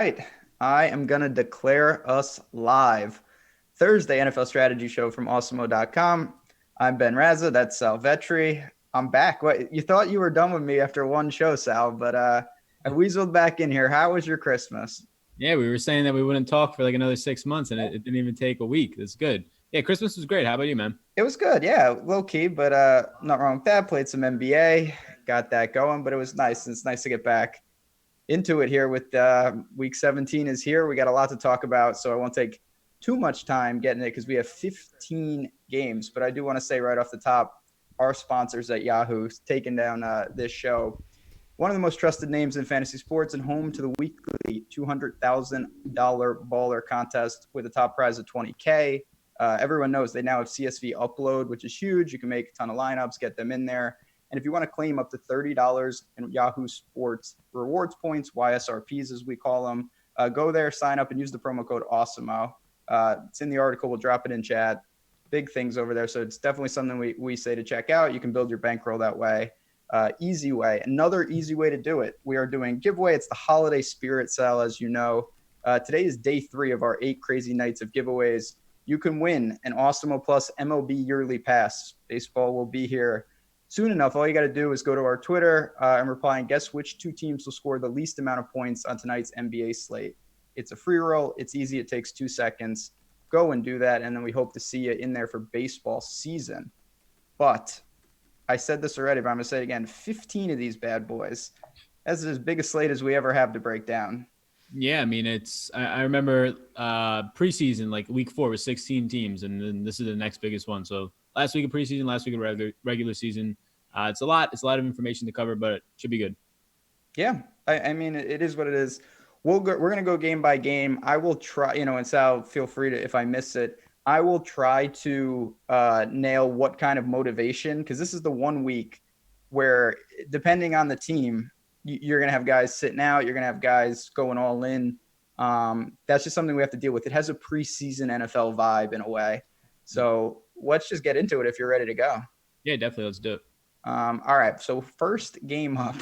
Right. I am going to declare us live. Thursday NFL strategy show from awesemo.com. I'm Ben Raza. That's Sal Vetri. I'm back. What, you thought you were done with me after one show, Sal, but I weaseled back in here. How was your Christmas? Yeah, we were saying that we wouldn't talk for like another 6 months, and it didn't even take a week. That's good. Yeah, Christmas was great. How about you, man? It was good. Yeah, low key, but not wrong with that. Played some NBA, got that going, but it was nice. It's nice to get back into it here with week 17 is here. We got a lot to talk about, so I won't take too much time getting it because we have 15 games. But I do want to say right off the top, our sponsors at Yahoo taking down this show. One of the most trusted names in fantasy sports and home to the weekly $200,000 baller contest with a top prize of 20K. Everyone knows they now have CSV upload, which is huge. You can make a ton of lineups, get them in there. And if you want to claim up to $30 in Yahoo Sports rewards points, YSRPs as we call them, go there, sign up, and use the promo code AWESEMO. It's in the article. We'll drop it in chat. Big things over there. So it's definitely something we say to check out. You can build your bankroll that way. Easy way. Another easy way to do it. We are doing giveaway. It's the holiday spirit sale, as you know. Today is day 3 of our 8 crazy nights of giveaways. You can win an Awesemo Plus MLB yearly pass. Baseball will be here soon enough. All you got to do is go to our Twitter and reply and guess which 2 teams will score the least amount of points on tonight's NBA slate. It's a free roll. It's easy. It takes 2 seconds. Go and do that, and then we hope to see you in there for baseball season. But I said this already, but I'm going to say it again. 15 of these bad boys. That's as big a slate as we ever have to break down. Yeah, I mean, I remember preseason, like week 4 was 16 teams, and then this is the next biggest one. So last week of preseason, last week of regular season. It's a lot. It's a lot of information to cover, but it should be good. Yeah, I mean, it is what it is. We're going to go game by game. I will try, and Sal, feel free to, if I miss it, I will try to nail what kind of motivation, because this is the one week where, depending on the team, you're going to have guys sitting out. You're going to have guys going all in. That's just something we have to deal with. It has a preseason NFL vibe in a way. So let's just get into it if you're ready to go. Yeah, definitely. Let's do it. All right. So first game up,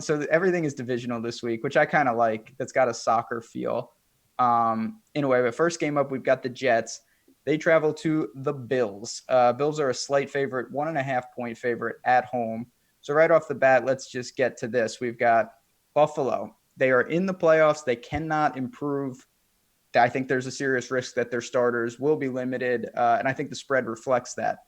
so everything is divisional this week, which I kind of like. That's got a soccer feel in a way. But first game up, we've got the Jets. They travel to the Bills. Bills are a slight favorite, 1.5 point favorite at home. So right off the bat, let's just get to this. We've got Buffalo. They are in the playoffs. They cannot improve. I think there's a serious risk that their starters will be limited, and I think the spread reflects that.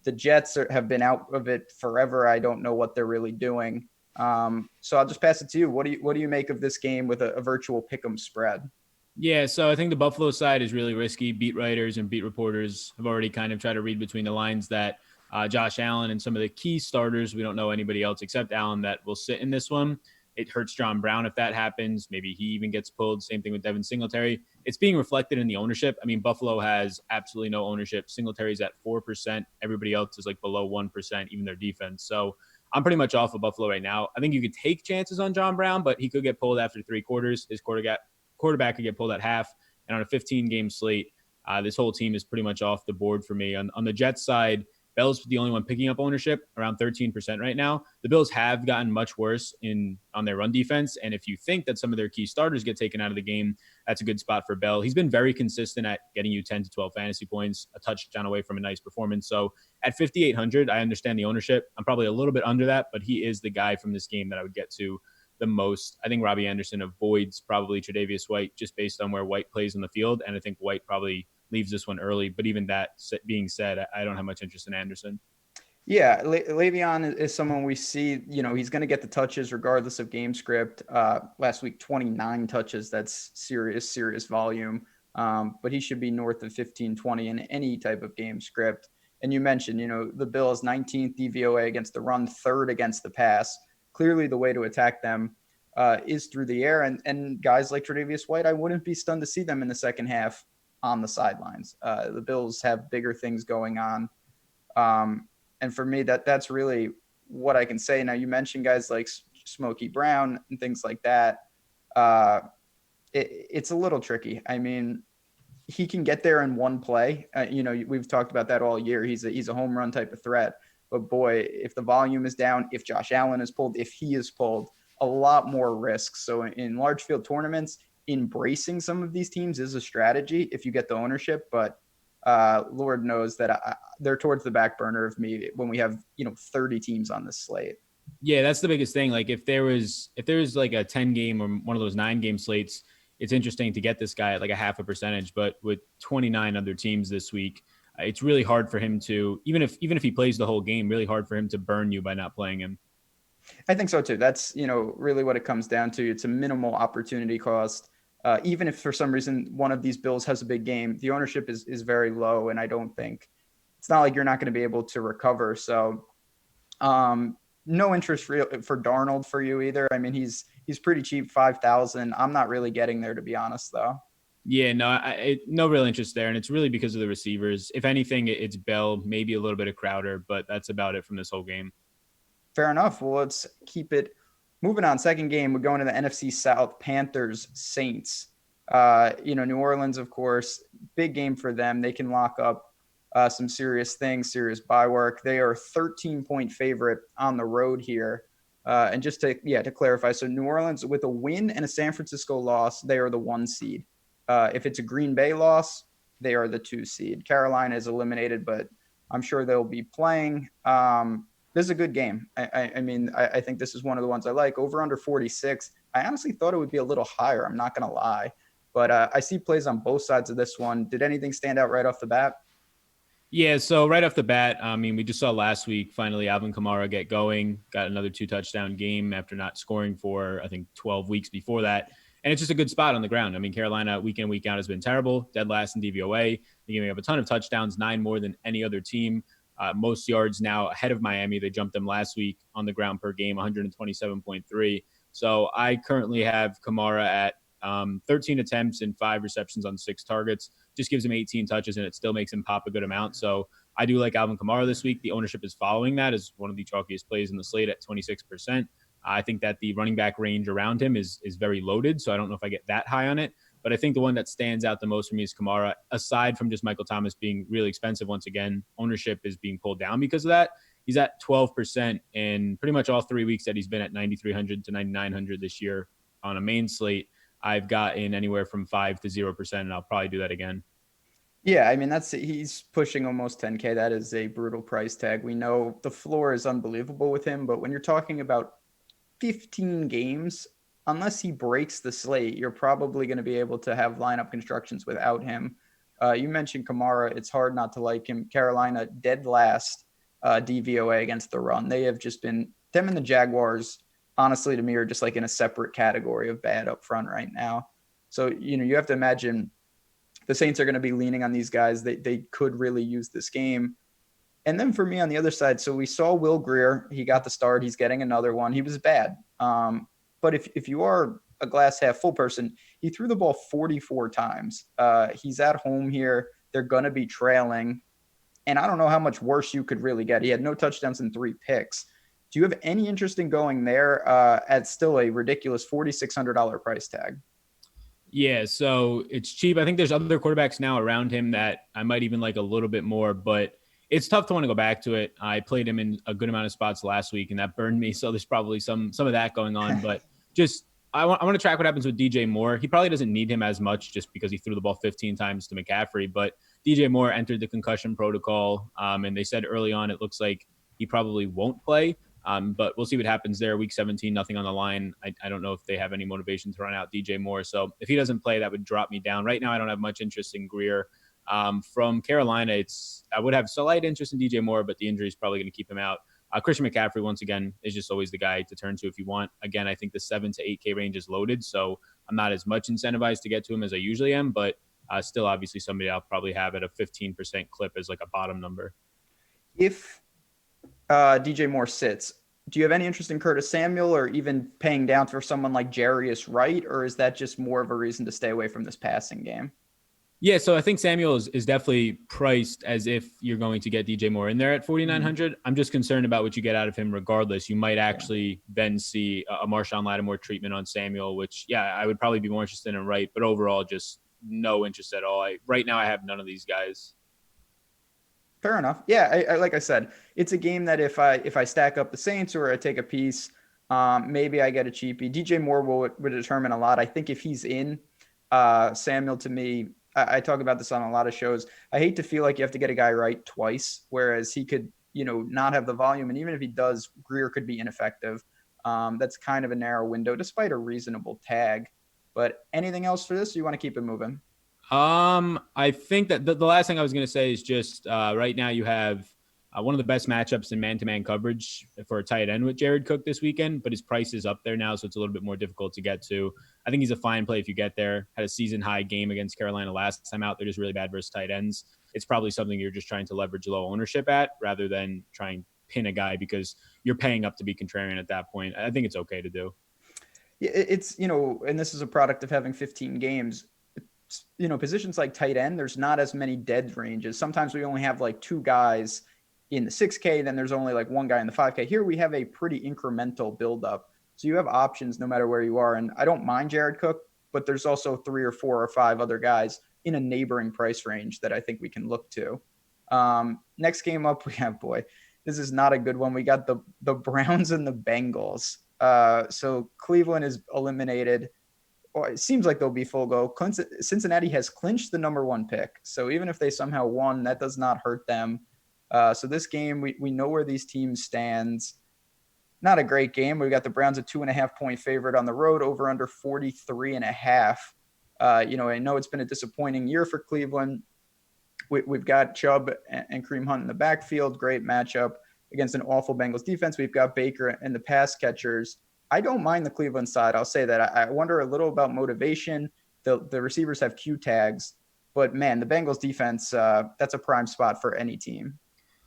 The Jets have been out of it forever. I don't know what they're really doing. So I'll just pass it to you. What do you make of this game with a virtual pick'em spread? Yeah, so I think the Buffalo side is really risky. Beat writers and beat reporters have already kind of tried to read between the lines that Josh Allen and some of the key starters, we don't know anybody else except Allen that will sit in this one. It hurts John Brown if that happens. Maybe he even gets pulled. Same thing with Devin Singletary. It's being reflected in the ownership. I mean, Buffalo has absolutely no ownership. Singletary's at 4%. Everybody else is like below 1%, even their defense. So I'm pretty much off of Buffalo right now. I think you could take chances on John Brown, but he could get pulled after 3 quarters. His quarterback could get pulled at half. And on a 15-game slate, this whole team is pretty much off the board for me. On the Jets side, Bell's the only one picking up ownership, around 13% right now. The Bills have gotten much worse on their run defense, and if you think that some of their key starters get taken out of the game, that's a good spot for Bell. He's been very consistent at getting you 10 to 12 fantasy points, a touchdown away from a nice performance. So at 5,800, I understand the ownership. I'm probably a little bit under that, but he is the guy from this game that I would get to the most. I think Robbie Anderson avoids probably Tre'Davious White just based on where White plays on the field, and I think White probably leaves this one early. But even that being said, I don't have much interest in Anderson. Yeah, Le'Veon is someone we see, he's going to get the touches regardless of game script. Last week, 29 touches. That's serious volume. But he should be north of 15, 20 in any type of game script. And you mentioned, the Bills 19th DVOA against the run, 3rd against the pass. Clearly the way to attack them is through the air. And guys like Tre'Davious White, I wouldn't be stunned to see them in the second half on the sidelines. The Bills have bigger things going on. And for me, that's really what I can say. Now, you mentioned guys like Smokey Brown and things like that. It's a little tricky. I mean, he can get there in one play. We've talked about that all year. He's a home run type of threat. But boy, if the volume is down, if Josh Allen is pulled, if he is pulled, a lot more risk. So in large field tournaments, embracing some of these teams is a strategy if you get the ownership, but Lord knows that they're towards the back burner of me when we have 30 teams on this slate. Yeah, that's the biggest thing. Like if there was like a 10 game or one of those 9 game slates, it's interesting to get this guy at like a half a percentage. But with 29 other teams this week, it's really hard for him to, even if he plays the whole game, really hard for him to burn you by not playing him. I think so too. That's really what it comes down to. It's a minimal opportunity cost. Even if for some reason one of these Bills has a big game, the ownership is very low, and I don't think it's not like you're not going to be able to recover. So no interest for Darnold for you either. I mean, he's pretty cheap, 5,000. I'm not really getting there, to be honest, though. Yeah, no, no real interest there, and it's really because of the receivers. If anything, it's Bell, maybe a little bit of Crowder, but that's about it from this whole game. Fair enough. Well, let's keep it moving on. Second game, we're going to the NFC South, Panthers, Saints. New Orleans, of course, big game for them. They can lock up some serious things, serious bye work. They are 13-point favorite on the road here. And just to clarify, so New Orleans with a win and a San Francisco loss, they are the 1 seed. If it's a Green Bay loss, they are the 2 seed. Carolina is eliminated, but I'm sure they'll be playing. This is a good game. I think this is one of the ones I like. Over under 46. I honestly thought it would be a little higher. I'm not going to lie. But I see plays on both sides of this one. Did anything stand out right off the bat? Yeah, so right off the bat, we just saw last week, finally, Alvin Kamara get going, got another 2-touchdown game after not scoring for, I think, 12 weeks before that. And it's just a good spot on the ground. I mean, Carolina week in, week out has been terrible, dead last in DVOA. They're giving up a ton of touchdowns, 9 more than any other team. Most yards now ahead of Miami. They jumped them last week on the ground per game, 127.3. So I currently have Kamara at 13 attempts and 5 receptions on 6 targets. Just gives him 18 touches, and it still makes him pop a good amount. So I do like Alvin Kamara this week. The ownership is following that as one of the chalkiest plays in the slate at 26%. I think that the running back range around him is very loaded, so I don't know if I get that high on it. But I think the one that stands out the most for me is Kamara, aside from just Michael Thomas being really expensive once again. Ownership is being pulled down because of that. He's at 12% in pretty much all 3 weeks that he's been at 9,300 to 9,900 this year on a main slate. I've got in anywhere from 5 to 0%, and I'll probably do that again. Yeah, I mean, he's pushing almost 10K. That is a brutal price tag. We know the floor is unbelievable with him, but when you're talking about 15 games, unless he breaks the slate, you're probably going to be able to have lineup constructions without him. You mentioned Kamara. It's hard not to like him. Carolina, dead last DVOA against the run. They have just been – them and the Jaguars, honestly, to me, are just like in a separate category of bad up front right now. So, you have to imagine the Saints are going to be leaning on these guys. They could really use this game. And then for me on the other side, so we saw Will Grier. He got the start. He's getting another one. He was bad. But if you are a glass half full person, he threw the ball 44 times. He's at home here. They're going to be trailing. And I don't know how much worse you could really get. He had no touchdowns and 3 picks. Do you have any interest in going there at still a ridiculous $4,600 price tag? Yeah, so it's cheap. I think there's other quarterbacks now around him that I might even like a little bit more, but it's tough to want to go back to it. I played him in a good amount of spots last week, and that burned me. So there's probably some of that going on. But just I want to track what happens with DJ Moore. He probably doesn't need him as much just because he threw the ball 15 times to McCaffrey. But DJ Moore entered the concussion protocol, and they said early on it looks like he probably won't play. But we'll see what happens there. Week 17, nothing on the line. I don't know if they have any motivation to run out DJ Moore. So if he doesn't play, that would drop me down. Right now, I don't have much interest in Grier. From Carolina, I would have slight interest in DJ Moore, but the injury is probably going to keep him out. Christian McCaffrey, once again, is just always the guy to turn to if you want. Again, I think the 7 to 8K range is loaded, so I'm not as much incentivized to get to him as I usually am, but still obviously somebody I'll probably have at a 15% clip as like a bottom number. If DJ Moore sits, do you have any interest in Curtis Samuel or even paying down for someone like Jarius Wright, or is that just more of a reason to stay away from this passing game? Yeah, so I think Samuel is definitely priced as if you're going to get DJ Moore in there at 4,900. I'm just concerned about what you get out of him regardless. You might actually then see a Marshawn Lattimore treatment on Samuel, which, I would probably be more interested in Wright, but overall just no interest at all. Right now I have none of these guys. Fair enough. Yeah, I like I said, it's a game that if I stack up the Saints or I take a piece, Maybe I get a cheapie. DJ Moore would determine a lot. I think if he's in, Samuel to me, I talk about this on a lot of shows. I hate to feel like you have to get a guy right twice, whereas he could, not have the volume. And even if he does, Greer could be ineffective. That's kind of a narrow window, despite a reasonable tag. But anything else for this? Or you want to keep it moving? I think that the last thing I was going to say is just right now you have one of the best matchups in man-to-man coverage for a tight end with Jared Cook this weekend, but his price is up there now, so it's a little bit more difficult to get to. I think he's a fine play if you get there. Had a season-high game against Carolina last time out. They're just really bad versus tight ends. It's probably something you're just trying to leverage low ownership at rather than trying to pin a guy because you're paying up to be contrarian at that point. I think it's okay to do. Yeah, it's, and this is a product of having 15 games. Positions like tight end, there's not as many dead ranges. Sometimes we only have like two guys in the 6K, then there's only like one guy in the 5K. Here we have a pretty incremental buildup. So you have options no matter where you are. And I don't mind Jared Cook, but there's also 3 or 4 or 5 other guys in a neighboring price range that I think we can look to. Next game up, we have, this is not a good one. We got the Browns and the Bengals. So Cleveland is eliminated. It seems like they'll be full go. Cincinnati has clinched the number 1 pick. So even if they somehow won, that does not hurt them. So this game, we know where these teams stands. Not a great game. We got the Browns a 2.5-point favorite on the road, over under 43.5. I know it's been a disappointing year for Cleveland. We've got Chubb and Kareem Hunt in the backfield. Great matchup against an awful Bengals defense. We've got Baker and the pass catchers. I don't mind the Cleveland side. I'll say that. I wonder a little about motivation. The receivers have Q tags, but man, the Bengals defense, that's a prime spot for any team.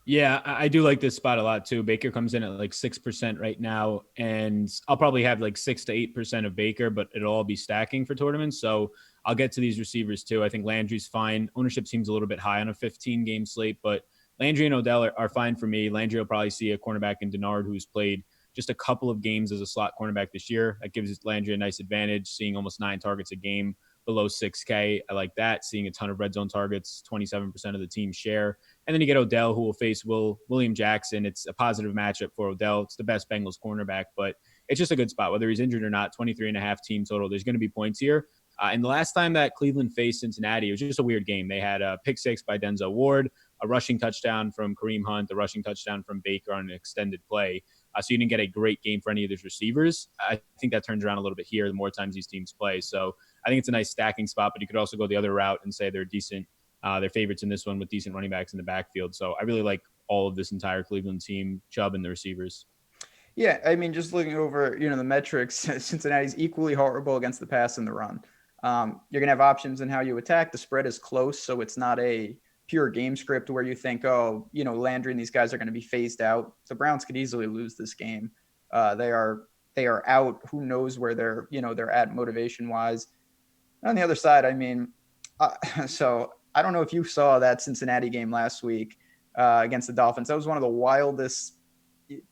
Yeah, I do like this spot a lot too. Baker comes in at like 6% right now, and I'll probably have like 6 to 8% of Baker, but it'll all be stacking for tournaments. So I'll get to these receivers too. I think Landry's fine. Ownership seems a little bit high on a 15-game slate, but Landry and Odell are fine for me. Landry will probably see a cornerback in Denard who's played just a couple of games as a slot cornerback this year. That gives Landry a nice advantage, seeing almost 9 targets a game below 6K. I like that. Seeing a ton of red zone targets, 27% of the team share. And then you get Odell, who will face William Jackson. It's a positive matchup for Odell. It's the best Bengals cornerback, but it's just a good spot. Whether he's injured or not, 23.5 team total. There's going to be points here. And the last time that Cleveland faced Cincinnati, it was just a weird game. They had a pick 6 by Denzel Ward, a rushing touchdown from Kareem Hunt, a rushing touchdown from Baker on an extended play. So you didn't get a great game for any of these receivers. I think that turns around a little bit here the more times these teams play. So I think it's a nice stacking spot, but you could also go the other route and say they're decent. They're favorites in this one with decent running backs in the backfield. So I really like all of this entire Cleveland team, Chubb and the receivers. Yeah, I mean, just looking over, the metrics, Cincinnati's equally horrible against the pass and the run. You're going to have options in how you attack. The spread is close, so it's not a pure game script where you think, Landry and these guys are going to be phased out. The Browns could easily lose this game. They are out. Who knows where they're at motivation wise. On the other side, I mean, so I don't know if you saw that Cincinnati game last week against the Dolphins. That was one of the wildest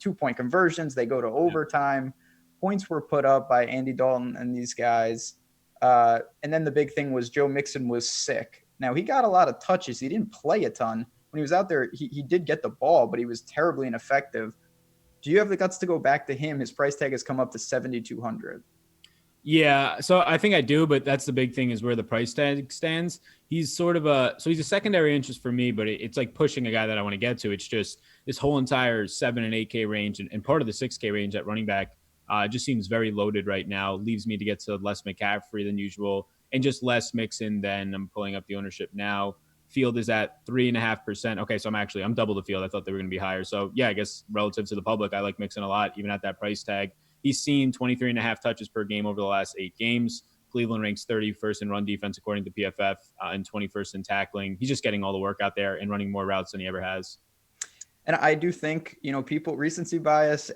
2-point conversions. They go to overtime. Points were put up by Andy Dalton and these guys. And then the big thing was Joe Mixon was sick. Now, he got a lot of touches. He didn't play a ton. When he was out there, he did get the ball, but he was terribly ineffective. Do you have the guts to go back to him? His price tag has come up to $7,200. Yeah, so I think I do, but that's the big thing is where the price tag stands. He's sort of he's a secondary interest for me, but it's like pushing a guy that I want to get to. It's just this whole entire 7 and 8K range and part of the 6K range at running back just seems very loaded right now. Leaves me to get to less McCaffrey than usual and just less Mixon than I'm pulling up the ownership now. Field is at 3.5%. Okay, so I'm double the field. I thought they were going to be higher. So yeah, I guess relative to the public, I like Mixon a lot, even at that price tag. He's seen 23.5 touches per game over the last 8 games. Cleveland ranks 31st in run defense according to PFF and 21st in tackling. He's just getting all the work out there and running more routes than he ever has. And I do think, people, recency bias,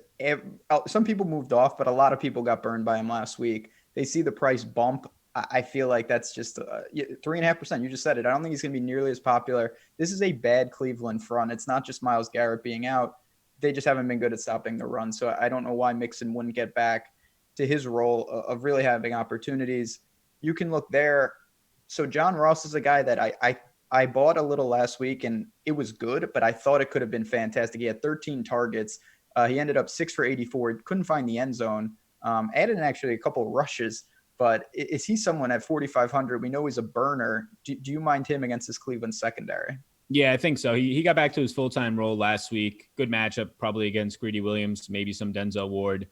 some people moved off, but a lot of people got burned by him last week. They see the price bump. I feel like that's just 3.5%. You just said it. I don't think he's going to be nearly as popular. This is a bad Cleveland front. It's not just Myles Garrett being out. They just haven't been good at stopping the run. So I don't know why Mixon wouldn't get back to his role of really having opportunities. You can look there. So John Ross is a guy that I bought a little last week and it was good, but I thought it could have been fantastic. He had 13 targets, He ended up 6 for 84, couldn't find the end zone. Added in actually a couple rushes, but is he someone at 4,500? We know he's a burner. Do you mind him against this Cleveland secondary? Yeah, I think so. He got back to his full-time role last week. Good matchup, probably against Greedy Williams, maybe some Denzel Ward.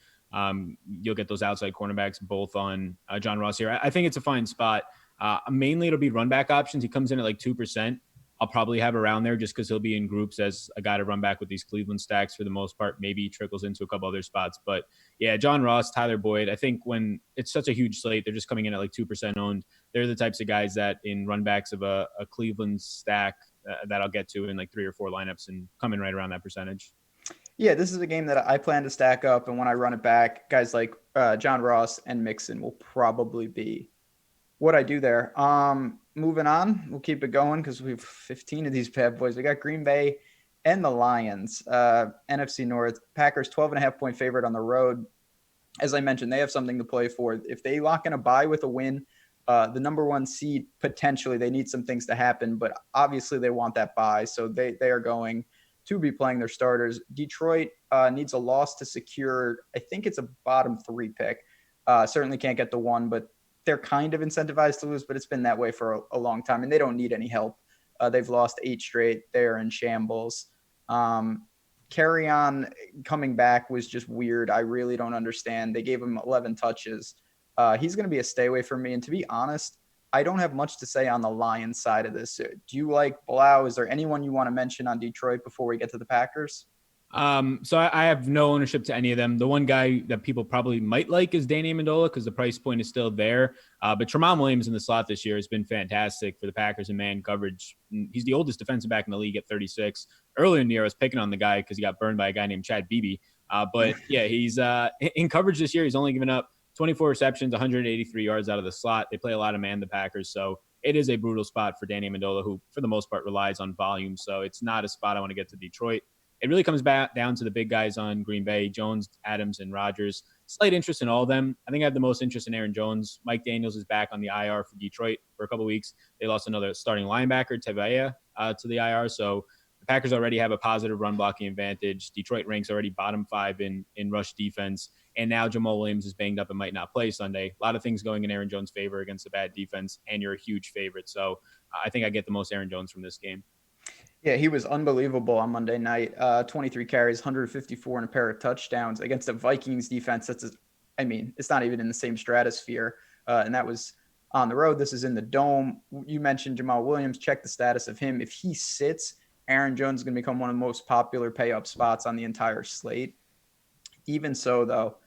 You'll get those outside cornerbacks both on John Ross here. I think it's a fine spot. Mainly it'll be run back options. He comes in at like 2%. I'll probably have around there just because he'll be in groups as a guy to run back with these Cleveland stacks for the most part. Maybe trickles into a couple other spots. But yeah, John Ross, Tyler Boyd, I think when it's such a huge slate, they're just coming in at like 2% owned. They're the types of guys that in run backs of a Cleveland stack that I'll get to in like 3 or 4 lineups and come in right around that percentage. Yeah, this is a game that I plan to stack up. And when I run it back, guys like John Ross and Mixon will probably be what I do there. Moving on, we'll keep it going because we have 15 of these bad boys. We got Green Bay and the Lions, NFC North. Packers 12.5-point favorite on the road. As I mentioned, they have something to play for. If they lock in a bye with a win, the number 1 seed, potentially they need some things to happen, but obviously they want that bye. So they are going to be playing their starters. Detroit needs a loss to secure, I think it's a bottom 3 pick. Certainly can't get the 1, but they're kind of incentivized to lose, but it's been that way for a long time, and they don't need any help. They've lost 8 straight. They're in shambles. Carry on coming back was just weird. I really don't understand. They gave him 11 touches. He's going to be a stay away from me. And to be honest, I don't have much to say on the Lions side of this. Do you like Blau? Is there anyone you want to mention on Detroit before we get to the Packers? So I have no ownership to any of them. The one guy that people probably might like is Danny Amendola because the price point is still there. But Tramon Williams in the slot this year has been fantastic for the Packers in man coverage. He's the oldest defensive back in the league at 36. Earlier in the year, I was picking on the guy because he got burned by a guy named Chad Beebe. But yeah, he's in coverage this year. He's only given up 24 receptions, 183 yards out of the slot. They play a lot of man, the Packers. So it is a brutal spot for Danny Amendola, who for the most part relies on volume. So it's not a spot I want to get to Detroit. It really comes back down to the big guys on Green Bay, Jones, Adams, and Rodgers. Slight interest in all of them. I think I have the most interest in Aaron Jones. Mike Daniels is back on the IR for Detroit for a couple of weeks. They lost another starting linebacker, Tavia, to the IR. So the Packers already have a positive run blocking advantage. Detroit ranks already bottom 5 in rush defense. And now Jamal Williams is banged up and might not play Sunday. A lot of things going in Aaron Jones' favor against a bad defense, and you're a huge favorite. So I think I get the most Aaron Jones from this game. Yeah, he was unbelievable on Monday night. 23 carries, 154, and a pair of touchdowns against a Vikings defense it's not even in the same stratosphere. And that was on the road. This is in the Dome. You mentioned Jamal Williams. Check the status of him. If he sits, Aaron Jones is going to become one of the most popular pay-up spots on the entire slate. Even so, though,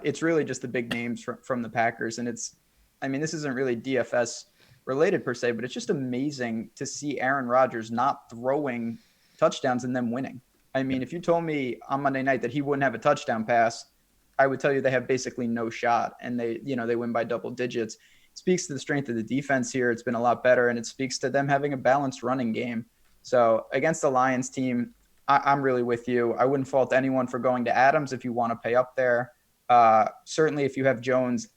it's really just the big names from the Packers. And this isn't really DFS related per se, but it's just amazing to see Aaron Rodgers not throwing touchdowns and them winning. I mean, if you told me on Monday night that he wouldn't have a touchdown pass, I would tell you they have basically no shot, and they win by double digits. It speaks to the strength of the defense here. It's been a lot better, and it speaks to them having a balanced running game. So against the Lions team, I'm really with you. I wouldn't fault anyone for going to Adams if you want to pay up there. Certainly if you have Jones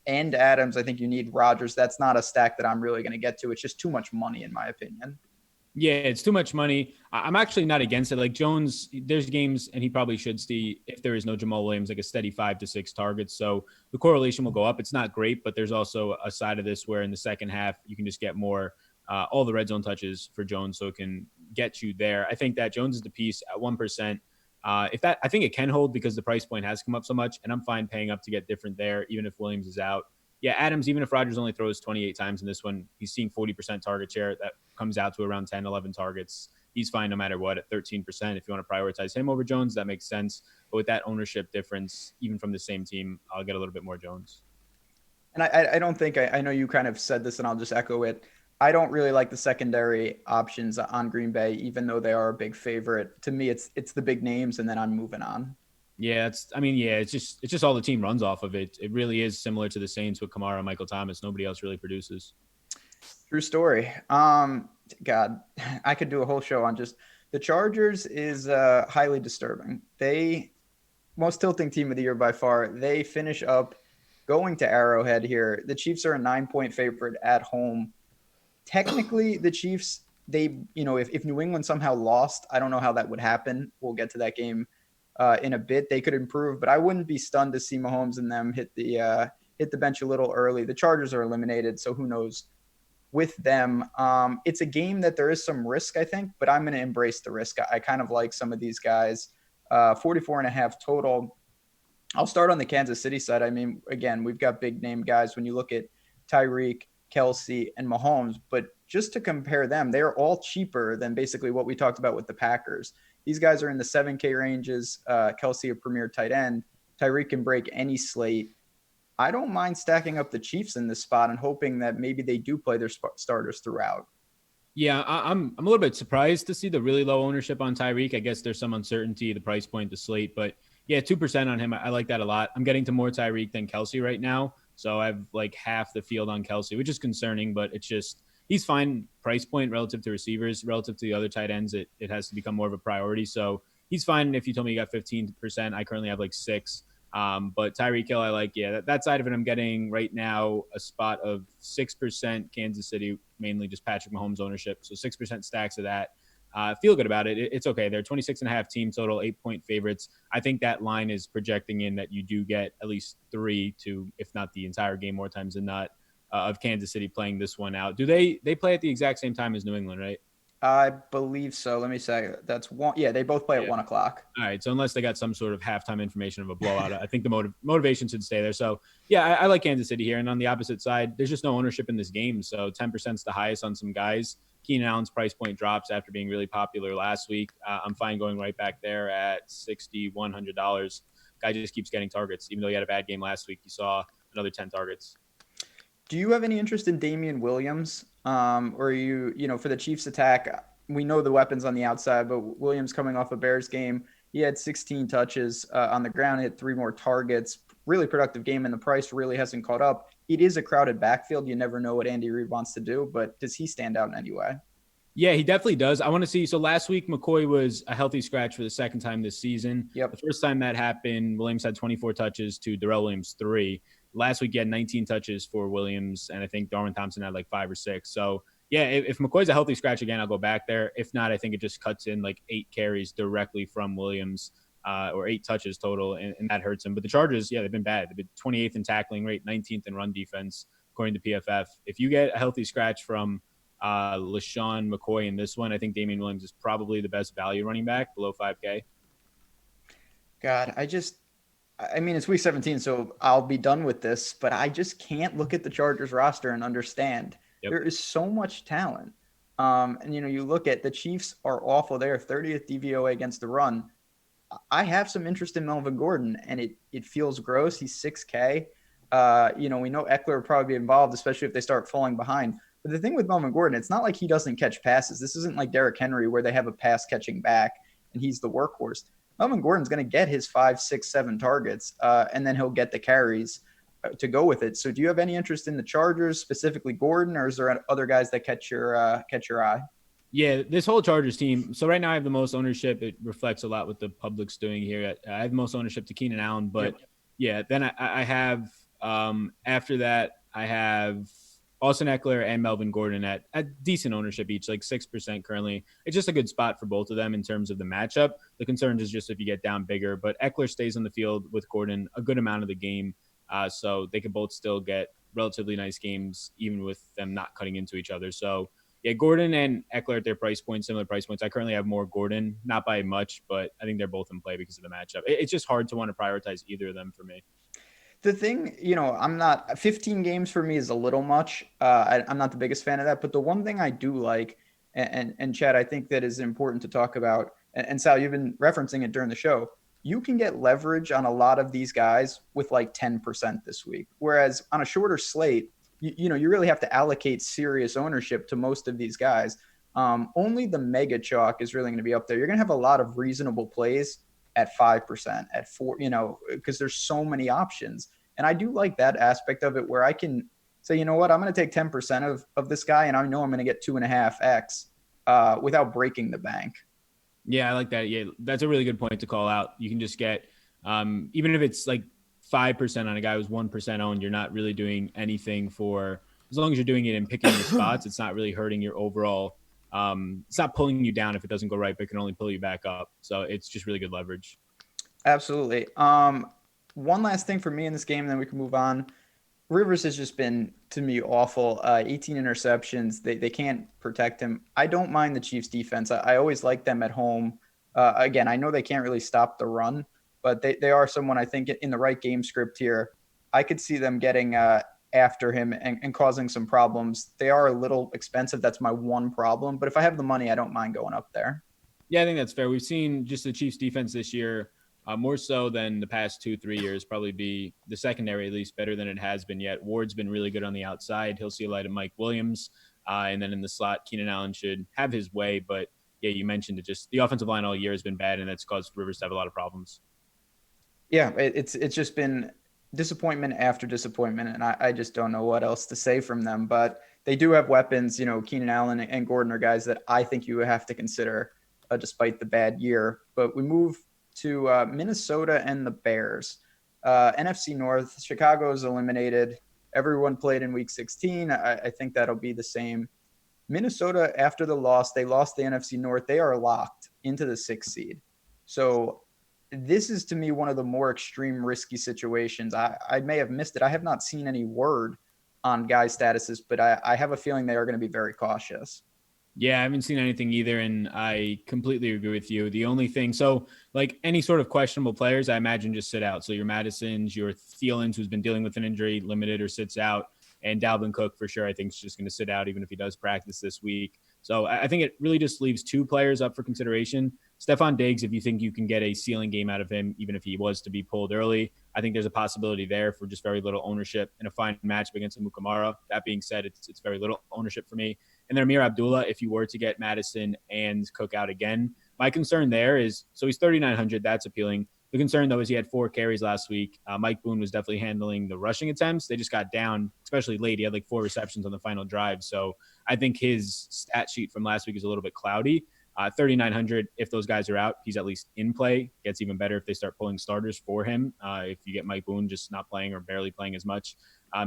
and Adams, I think you need Rodgers. That's not a stack that I'm really going to get to. It's just too much money, in my opinion. Yeah, it's too much money. I'm actually not against it. Like Jones, there's games, and he probably should see, if there is no Jamal Williams, like a steady 5 to 6 targets. So the correlation will go up. It's not great, but there's also a side of this where in the second half, you can just get more, all the red zone touches for Jones, so it can get you there. I think that Jones is the piece at 1%. I think it can hold because the price point has come up so much, and I'm fine paying up to get different there, even if Williams is out. Yeah, Adams, even if Rodgers only throws 28 times in this one, he's seeing 40% target share. That comes out to around 10, 11 targets. He's fine no matter what at 13%. If you want to prioritize him over Jones, that makes sense. But with that ownership difference, even from the same team, I'll get a little bit more Jones. And I don't think I know you kind of said this, and I'll just echo it. I don't really like the secondary options on Green Bay, even though they are a big favorite. To me, it's the big names, and then I'm moving on. Yeah, it's just all the team runs off of it. It really is similar to the Saints with Kamara and Michael Thomas. Nobody else really produces. True story. God, I could do a whole show on just the Chargers is highly disturbing. Most tilting team of the year by far. They finish up going to Arrowhead here. The Chiefs are a 9-point favorite at home. Technically, the Chiefs, if New England somehow lost, I don't know how that would happen. We'll get to that game in a bit. They could improve, but I wouldn't be stunned to see Mahomes and them hit the bench a little early. The Chargers are eliminated, so who knows with them. It's a game that there is some risk, I think, but I'm going to embrace the risk. I kind of like some of these guys. 44.5 total. I'll start on the Kansas City side. I mean, again, we've got big name guys when you look at Tyreek, Kelsey, and Mahomes, but just to compare them, they're all cheaper than basically what we talked about with the Packers. These guys are in the 7K ranges. Kelsey, a premier tight end. Tyreek can break any slate. I don't mind stacking up the Chiefs in this spot and hoping that maybe they do play their starters throughout. Yeah, I'm a little bit surprised to see the really low ownership on Tyreek. I guess there's some uncertainty, the price point, the slate, but yeah, 2% on him. I like that a lot. I'm getting to more Tyreek than Kelsey right now. So I have like half the field on Kelsey, which is concerning, but it's just, he's fine price point relative to receivers, relative to the other tight ends. It has to become more of a priority. So he's fine. If you told me you got 15%, I currently have like 6. But Tyreek Hill, I like, yeah, that side of it, I'm getting right now a spot of 6% Kansas City, mainly just Patrick Mahomes ownership. So 6% stacks of that. Feel good about it. It's okay. They're 26.5 team total, 8-point favorites. I think that line is projecting in that you do get at least 3 to, if not the entire game, more times than not, of Kansas City playing this one out. Do they play at the exact same time as New England, right? I believe so. Let me say that's one. Yeah, they both play at 1 o'clock. All right. So unless they got some sort of halftime information of a blowout, I think the motivation should stay there. So yeah, I like Kansas City here. And on the opposite side, there's just no ownership in this game. So 10% is the highest on some guys. Keenan Allen's price point drops after being really popular last week. I'm fine going right back there at $6,100. Guy just keeps getting targets. Even though he had a bad game last week, he saw another 10 targets. Do you have any interest in Damian Williams? Or for the Chiefs attack, we know the weapons on the outside, but Williams coming off a Bears game, he had 16 touches on the ground, hit 3 more targets, really productive game, and the price really hasn't caught up. It is a crowded backfield. You never know what Andy Reid wants to do, but does he stand out in any way? Yeah, he definitely does. I want to see. So last week, McCoy was a healthy scratch for the second time this season. Yep. The first time that happened, Williams had 24 touches to Darrell Williams 3. Last week, he had 19 touches for Williams, and I think Darwin Thompson had like 5 or 6. So, yeah, if McCoy's a healthy scratch again, I'll go back there. If not, I think it just cuts in like 8 carries directly from Williams or 8 touches total, and that hurts him. But the Chargers, yeah, they've been bad. They've been 28th in tackling rate, 19th in run defense, according to PFF. If you get a healthy scratch from LaShawn McCoy in this one, I think Damian Williams is probably the best value running back below 5K. God, I mean, it's week 17, so I'll be done with this, but I just can't look at the Chargers roster and understand. Yep. There is so much talent. And, you look at the Chiefs are awful. They are 30th DVOA against the run. I have some interest in Melvin Gordon, and it feels gross. He's 6K. We know Eckler would probably be involved, especially if they start falling behind. But the thing with Melvin Gordon, it's not like he doesn't catch passes. This isn't like Derrick Henry where they have a pass catching back and he's the workhorse. Melvin Gordon's going to get his 5, 6, 7 targets, and then he'll get the carries to go with it. So do you have any interest in the Chargers, specifically Gordon, or is there other guys that catch your eye? Yeah, this whole Chargers team. So right now I have the most ownership. It reflects a lot what the public's doing here. I have the most ownership to Keenan Allen, but yeah, then I have after that I have Austin Eckler and Melvin Gordon at decent ownership each, like 6% currently. It's just a good spot for both of them in terms of the matchup. The concern is just if you get down bigger, but Eckler stays on the field with Gordon a good amount of the game. So they could both still get relatively nice games, even with them not cutting into each other. So yeah, Gordon and Eckler at their price points, similar price points. I currently have more Gordon, not by much, but I think they're both in play because of the matchup. It's just hard to want to prioritize either of them for me. The thing, I'm not 15 games for me is a little much. I'm not the biggest fan of that, but the one thing I do like, and Chad, I think that is important to talk about. And Sal, you've been referencing it during the show. You can get leverage on a lot of these guys with like 10% this week. Whereas on a shorter slate, you really have to allocate serious ownership to most of these guys. Only the mega chalk is really going to be up there. You're going to have a lot of reasonable plays at 5%, at 4%, because there's so many options. And I do like that aspect of it where I can say, you know what, I'm going to take 10% of this guy and I know I'm going to get 2.5x without breaking the bank. Yeah, I like that. Yeah, that's a really good point to call out. You can just get, even if it's like 5% on a guy who's 1% owned, you're not really doing anything for, as long as you're doing it and picking your spots, it's not really hurting your overall. It's not pulling you down if it doesn't go right, but it can only pull you back up. So it's just really good leverage. Absolutely. One last thing for me in this game, and then we can move on. Rivers has just been to me awful. 18 interceptions. They can't protect him. I don't mind the Chiefs defense. I always like them at home. Again, I know they can't really stop the run, but they are someone I think in the right game script here. I could see them getting after him and causing some problems. They are a little expensive. That's my one problem. But if I have the money, I don't mind going up there. Yeah, I think that's fair. We've seen just the Chiefs defense this year, more so than the past 2-3 years, probably be the secondary at least better than it has been yet. Ward's been really good on the outside. He'll see a light of Mike Williams. And then in the slot, Keenan Allen should have his way. But yeah, you mentioned it, just the offensive line all year has been bad, and that's caused Rivers to have a lot of problems. Yeah, it's just been disappointment after disappointment, and I just don't know what else to say from them. But they do have weapons. Keenan Allen and Gordon are guys that I think you have to consider, despite the bad year. But we move to Minnesota and the Bears. NFC North, Chicago's eliminated. Everyone played in Week 16. I think that'll be the same. Minnesota, after the loss, they lost the NFC North. They are locked into the 6th seed. So this is to me one of the more extreme risky situations. I may have missed it. I have not seen any word on guys' statuses, but I have a feeling they are going to be very cautious. Yeah, I haven't seen anything either, and I completely agree with you. The only thing, so like any sort of questionable players, I imagine just sit out. So your Madisons, your Thielens, who's been dealing with an injury, limited or sits out, and Dalvin Cook for sure, I think is just going to sit out even if he does practice this week. So I think it really just leaves two players up for consideration. Stephon Diggs, if you think you can get a ceiling game out of him, even if he was to be pulled early, I think there's a possibility there for just very little ownership and a fine matchup against Amukamara. That being said, it's very little ownership for me. And then Amir Abdullah, if you were to get Madison and Cook out again, my concern there is, so he's 3,900. That's appealing. The concern, though, is he had 4 carries last week. Mike Boone was definitely handling the rushing attempts. They just got down, especially late. He had like 4 receptions on the final drive. So I think his stat sheet from last week is a little bit cloudy. 3,900, if those guys are out, he's at least in play. Gets even better if they start pulling starters for him. If you get Mike Boone just not playing or barely playing as much.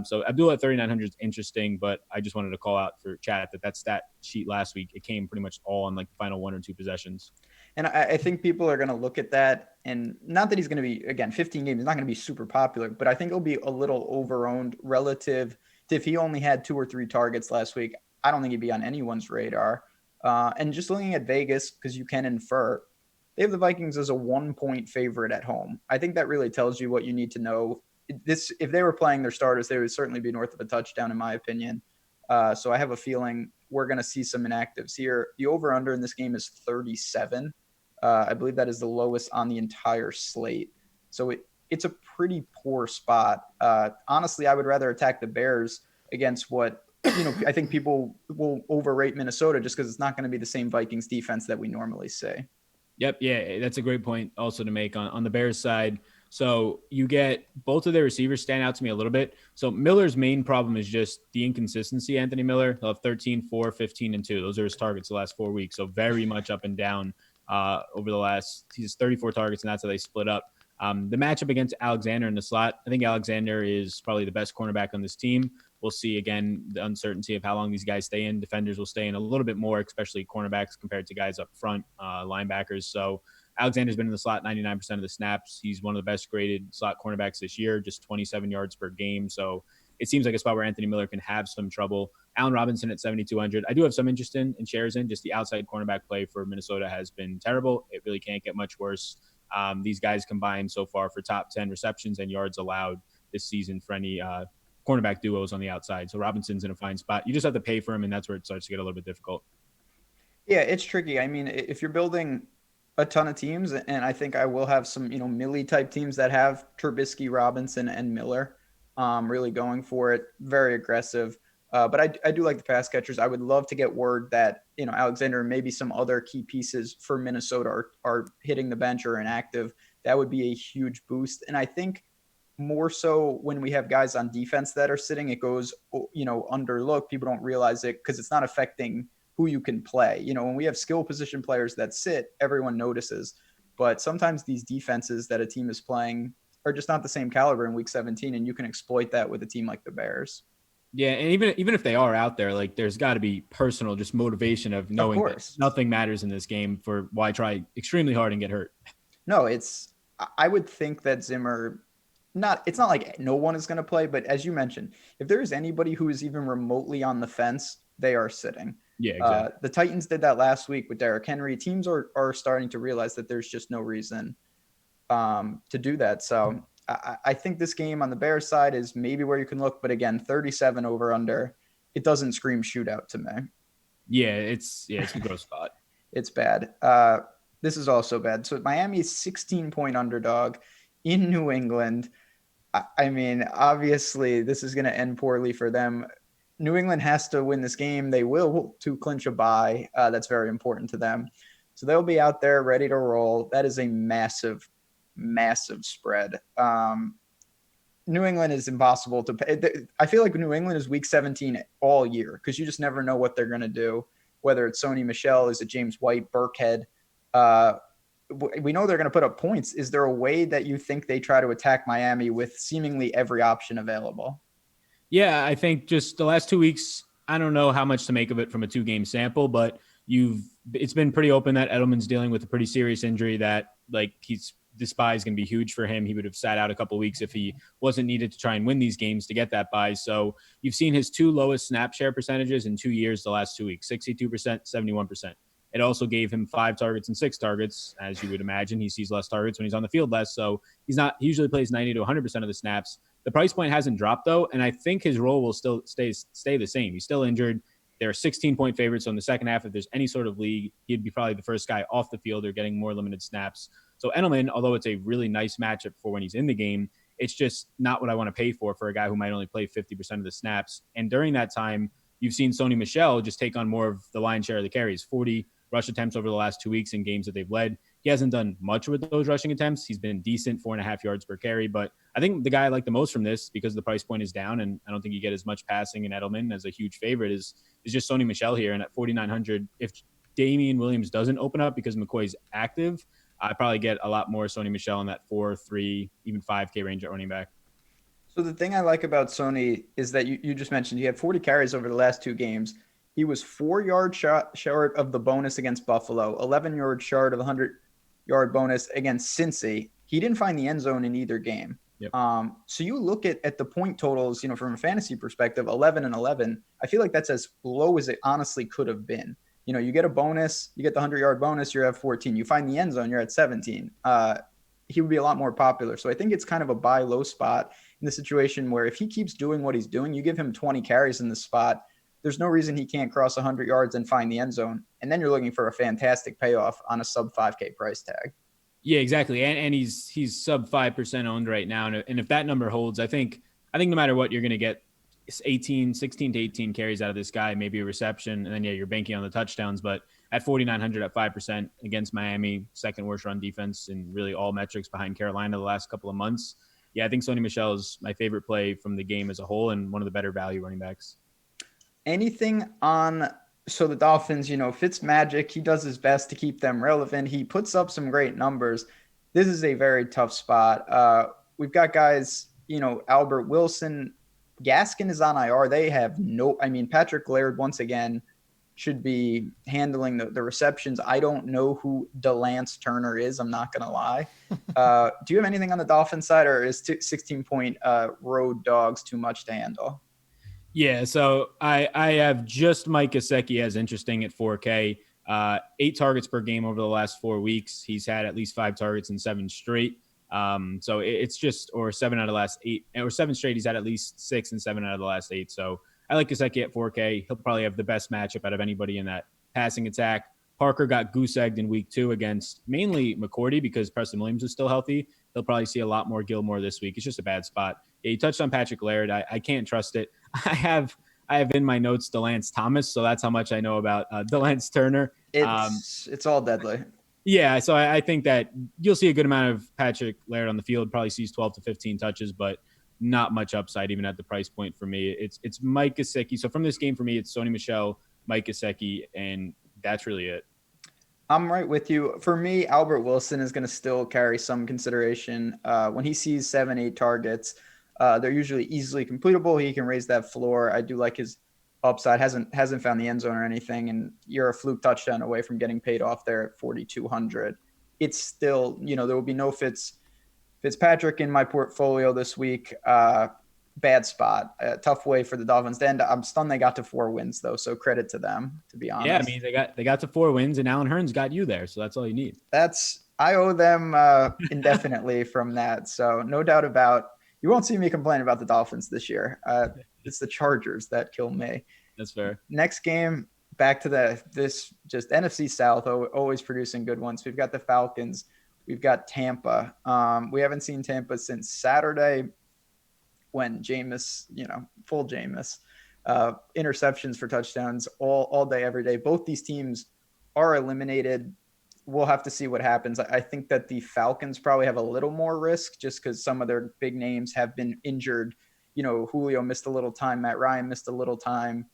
So Abdullah at 3,900 is interesting, but I just wanted to call out for chat that stat sheet last week, it came pretty much all on like the final 1 or 2 possessions. And I think people are going to look at that, and not that he's going to be, again, 15 games, he's not going to be super popular, but I think he'll be a little overowned relative to if he only had 2 or 3 targets last week. I don't think he'd be on anyone's radar. And just looking at Vegas, because you can infer, they have the Vikings as a 1-point favorite at home. I think that really tells you what you need to know. If they were playing their starters, they would certainly be north of a touchdown, in my opinion. So I have a feeling we're going to see some inactives here. The over-under in this game is 37. I believe that is the lowest on the entire slate. So it's a pretty poor spot. Honestly, I would rather attack the Bears against what, I think people will overrate Minnesota just because it's not going to be the same Vikings defense that we normally see. Yep. Yeah, that's a great point also to make on the Bears side. So you get both of their receivers stand out to me a little bit. So Miller's main problem is just the inconsistency. Anthony Miller, he'll have 13, 4, 15, and 2. Those are his targets the last 4 weeks. So very much up and down over the last, he's 34 targets, and that's how they split up. The matchup against Alexander in the slot, I think Alexander is probably the best cornerback on this team. We'll see, again, the uncertainty of how long these guys stay in. Defenders will stay in a little bit more, especially cornerbacks compared to guys up front, linebackers. So Alexander's been in the slot 99% of the snaps. He's one of the best graded slot cornerbacks this year, just 27 yards per game. So it seems like a spot where Anthony Miller can have some trouble. Allen Robinson at 7,200. I do have some interest in shares in. Just the outside cornerback play for Minnesota has been terrible. It really can't get much worse. These guys combined so far for top 10 receptions and yards allowed this season for any cornerback duos on the outside. So Robinson's in a fine spot. You just have to pay for him, and that's where it starts to get a little bit difficult. Yeah, it's tricky. I mean, if you're building a ton of teams, and I think I will have some, Millie type teams that have Trubisky, Robinson, and Miller really going for it, very aggressive. But I do like the pass catchers. I would love to get word that, Alexander and maybe some other key pieces for Minnesota are hitting the bench or inactive. That would be a huge boost. And I think more so when we have guys on defense that are sitting, it goes, underlooked. People don't realize it because it's not affecting who you can play. When we have skill position players that sit, everyone notices. But sometimes these defenses that a team is playing are just not the same caliber in week 17, and you can exploit that with a team like the Bears. Yeah, and even if they are out there, like there's got to be personal just motivation of knowing that nothing matters in this game for why try extremely hard and get hurt. No, it's I would think that Zimmer, it's not like no one is going to play, but as you mentioned, if there is anybody who is even remotely on the fence, they are sitting. Yeah, exactly. The Titans did that last week with Derrick Henry. Teams are starting to realize that there's just no reason to do that. So I think this game on the Bears side is maybe where you can look, but again, 37 over under, it doesn't scream shootout to me. Yeah, it's a gross spot. It's bad. This is also bad. So Miami is 16-point underdog in New England. I mean, obviously, this is going to end poorly for them. New England has to win this game. They will to clinch a bye. That's very important to them. So they'll be out there ready to roll. That is a massive, massive spread. New England is impossible to pay. I feel like New England is week 17 all year because you just never know what they're going to do, whether it's Sony Michel, is it James White, Burkhead. We know they're going to put up points. Is there a way that you think they try to attack Miami with seemingly every option available? Yeah, I think just the last 2 weeks, I don't know how much to make of it from a 2-game sample, but it's been pretty open that Edelman's dealing with a pretty serious injury that this bye is going to be huge for him. He would have sat out a couple of weeks if he wasn't needed to try and win these games to get that bye. So you've seen his 2 lowest snap share percentages in 2 years the last 2 weeks, 62%, 71%. It also gave him 5 targets and 6 targets. As you would imagine, he sees less targets when he's on the field less. So he usually plays 90 to 100% of the snaps. The price point hasn't dropped though. And I think his role will still stay the same. He's still injured. They're 16-point favorites. So in the second half, if there's any sort of league, he'd be probably the first guy off the field or getting more limited snaps. So Edelman, although it's a really nice matchup for when he's in the game, it's just not what I want to pay for a guy who might only play 50% of the snaps. And during that time, you've seen Sony Michel just take on more of the lion's share of the carries, 40 rush attempts over the last 2 weeks in games that they've led. He hasn't done much with those rushing attempts. He's been decent, 4.5 yards per carry. But I think the guy I like the most from this, because the price point is down, and I don't think you get as much passing in Edelman as a huge favorite, is just Sony Michel here. And at 4,900, if Damian Williams doesn't open up because McCoy's active, I probably get a lot more Sony Michel in that 4, 3, even 5K range at running back. So the thing I like about Sony is that you just mentioned he had 40 carries over the last 2 games. He was 4 yards short of the bonus against Buffalo, 11 yards short of the 100-yard bonus against Cincy. He didn't find the end zone in either game. Yep. So you look at the point totals, from a fantasy perspective, 11 and 11. I feel like that's as low as it honestly could have been. You get a bonus, you get the 100-yard bonus, you're at 14. You find the end zone, you're at 17. He would be a lot more popular. So I think it's kind of a buy low spot in the situation where if he keeps doing what he's doing, you give him 20 carries in the spot, there's no reason he can't cross 100 yards and find the end zone. And then you're looking for a fantastic payoff on a sub 5K price tag. Yeah, exactly. And he's sub 5% owned right now. And if that number holds, I think no matter what, you're going to get 16 to 18 carries out of this guy, maybe a reception. And then, you're banking on the touchdowns. But at 4,900 at 5% against Miami, second worst run defense in really all metrics behind Carolina the last couple of months. Yeah, I think Sony Michel is my favorite play from the game as a whole and one of the better value running backs. Anything on the Dolphins, Fitz magic, he does his best to keep them relevant. He puts up some great numbers. This is a very tough spot. We've got guys, Albert Wilson, Gaskin is on IR. They have Patrick Laird once again should be handling the receptions. I don't know who Delance Turner is. I'm not going to lie. Do you have anything on the Dolphins side, or is 16-point road dogs too much to handle? Yeah, so I have just Mike Gesicki as interesting at 4K. 8 targets per game over the last 4 weeks. He's had at least 5 targets in 7 straight. So it's just, or 7 out of the last 8, or 7 straight. He's had at least 6 and 7 out of the last 8. So I like Gesicki at 4K. He'll probably have the best matchup out of anybody in that passing attack. Parker got goose egged in week 2 against mainly McCourty because Preston Williams is still healthy. He'll probably see a lot more Gilmore this week. It's just a bad spot. Yeah, you touched on Patrick Laird. I can't trust it. I have in my notes Delance Thomas, so that's how much I know about Delance Turner. It's all deadly. Yeah, so I think that you'll see a good amount of Patrick Laird on the field. Probably sees 12 to 15 touches, but not much upside even at the price point for me. It's Mike Gesicki. So from this game for me, it's Sony Michel, Mike Gesicki, and that's really it. I'm right with you. For me, Albert Wilson is going to still carry some consideration. When he sees 7-8 targets, they're usually easily completable. He can raise that floor. I do like his upside. Hasn't found the end zone or anything, and you're a fluke touchdown away from getting paid off there at 4,200. It's still, there will be no Fitz Fitzpatrick in my portfolio this week. Bad spot. Tough way for the Dolphins to end. I'm stunned they got to 4 wins though, so credit to them, to be Yeah, I honest. mean they got to 4 wins, and Alan Hearns got you there, so that's all you need. I owe them indefinitely from that. So no doubt about. You won't see me complain about the Dolphins this year. It's the Chargers that kill me. That's fair. Next game, back to this just NFC South, always producing good ones. We've got the Falcons. We've got Tampa. We haven't seen Tampa since Saturday when Jameis, full Jameis, interceptions for touchdowns all day, every day. Both these teams are eliminated. We'll have to see what happens. I think that the Falcons probably have a little more risk just because some of their big names have been injured. Julio missed a little time. Matt Ryan missed a little time.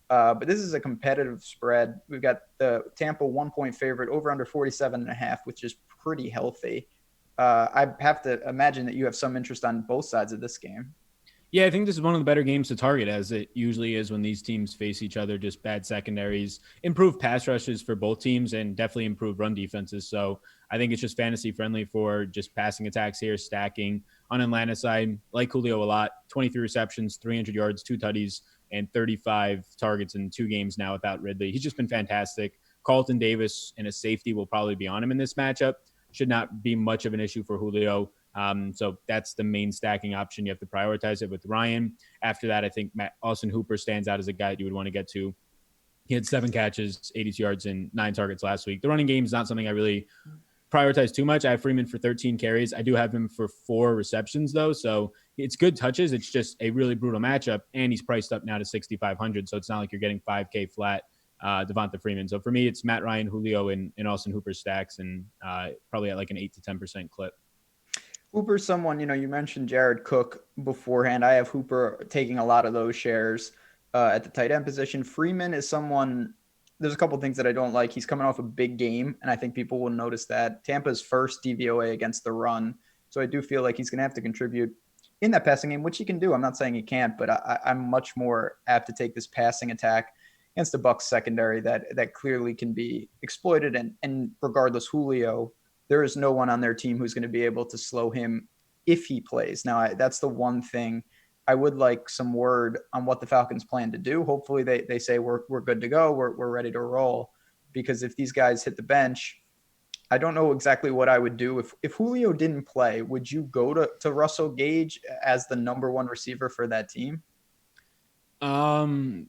But this is a competitive spread. We've got the Tampa 1-point favorite over under 47.5, which is pretty healthy. I have to imagine that you have some interest on both sides of this game. Yeah, I think this is one of the better games to target, as it usually is when these teams face each other. Just bad secondaries, improved pass rushes for both teams, and definitely improved run defenses. So I think it's just fantasy friendly for just passing attacks here, stacking. On Atlanta's side, like Julio a lot, 23 receptions, 300 yards, 2 tutties, and 35 targets in 2 games now without Ridley. He's just been fantastic. Carlton Davis and a safety will probably be on him in this matchup. Should not be much of an issue for Julio. So that's the main stacking option. You have to prioritize it with Ryan. After that, I think Austin Hooper stands out as a guy that you would want to get to. He had 7 catches, 80 yards, and 9 targets last week. The running game is not something I really prioritize too much. I have Freeman for 13 carries. I do have him for 4 receptions, though. So it's good touches. It's just a really brutal matchup. And he's priced up now to 6,500. So it's not like you're getting 5K flat. Devonta Freeman. So for me, it's Matt Ryan, Julio, and Austin Hooper stacks, and probably at like an 8 to 10% clip. Hooper's someone, you mentioned Jared Cook beforehand. I have Hooper taking a lot of those shares at the tight end position. Freeman is someone, there's a couple things that I don't like. He's coming off a big game, and I think people will notice that. Tampa's first DVOA against the run. So I do feel like he's going to have to contribute in that passing game, which he can do. I'm not saying he can't, but I'm much more apt to take this passing attack against the Bucs secondary that clearly can be exploited. And regardless, Julio, there is no one on their team who's going to be able to slow him if he plays. Now, that's the one thing I would like some word on what the Falcons plan to do. Hopefully they say we're good to go. We're ready to roll, because if these guys hit the bench, I don't know exactly what I would do. If Julio didn't play, would you go to Russell Gage as the number 1 receiver for that team? I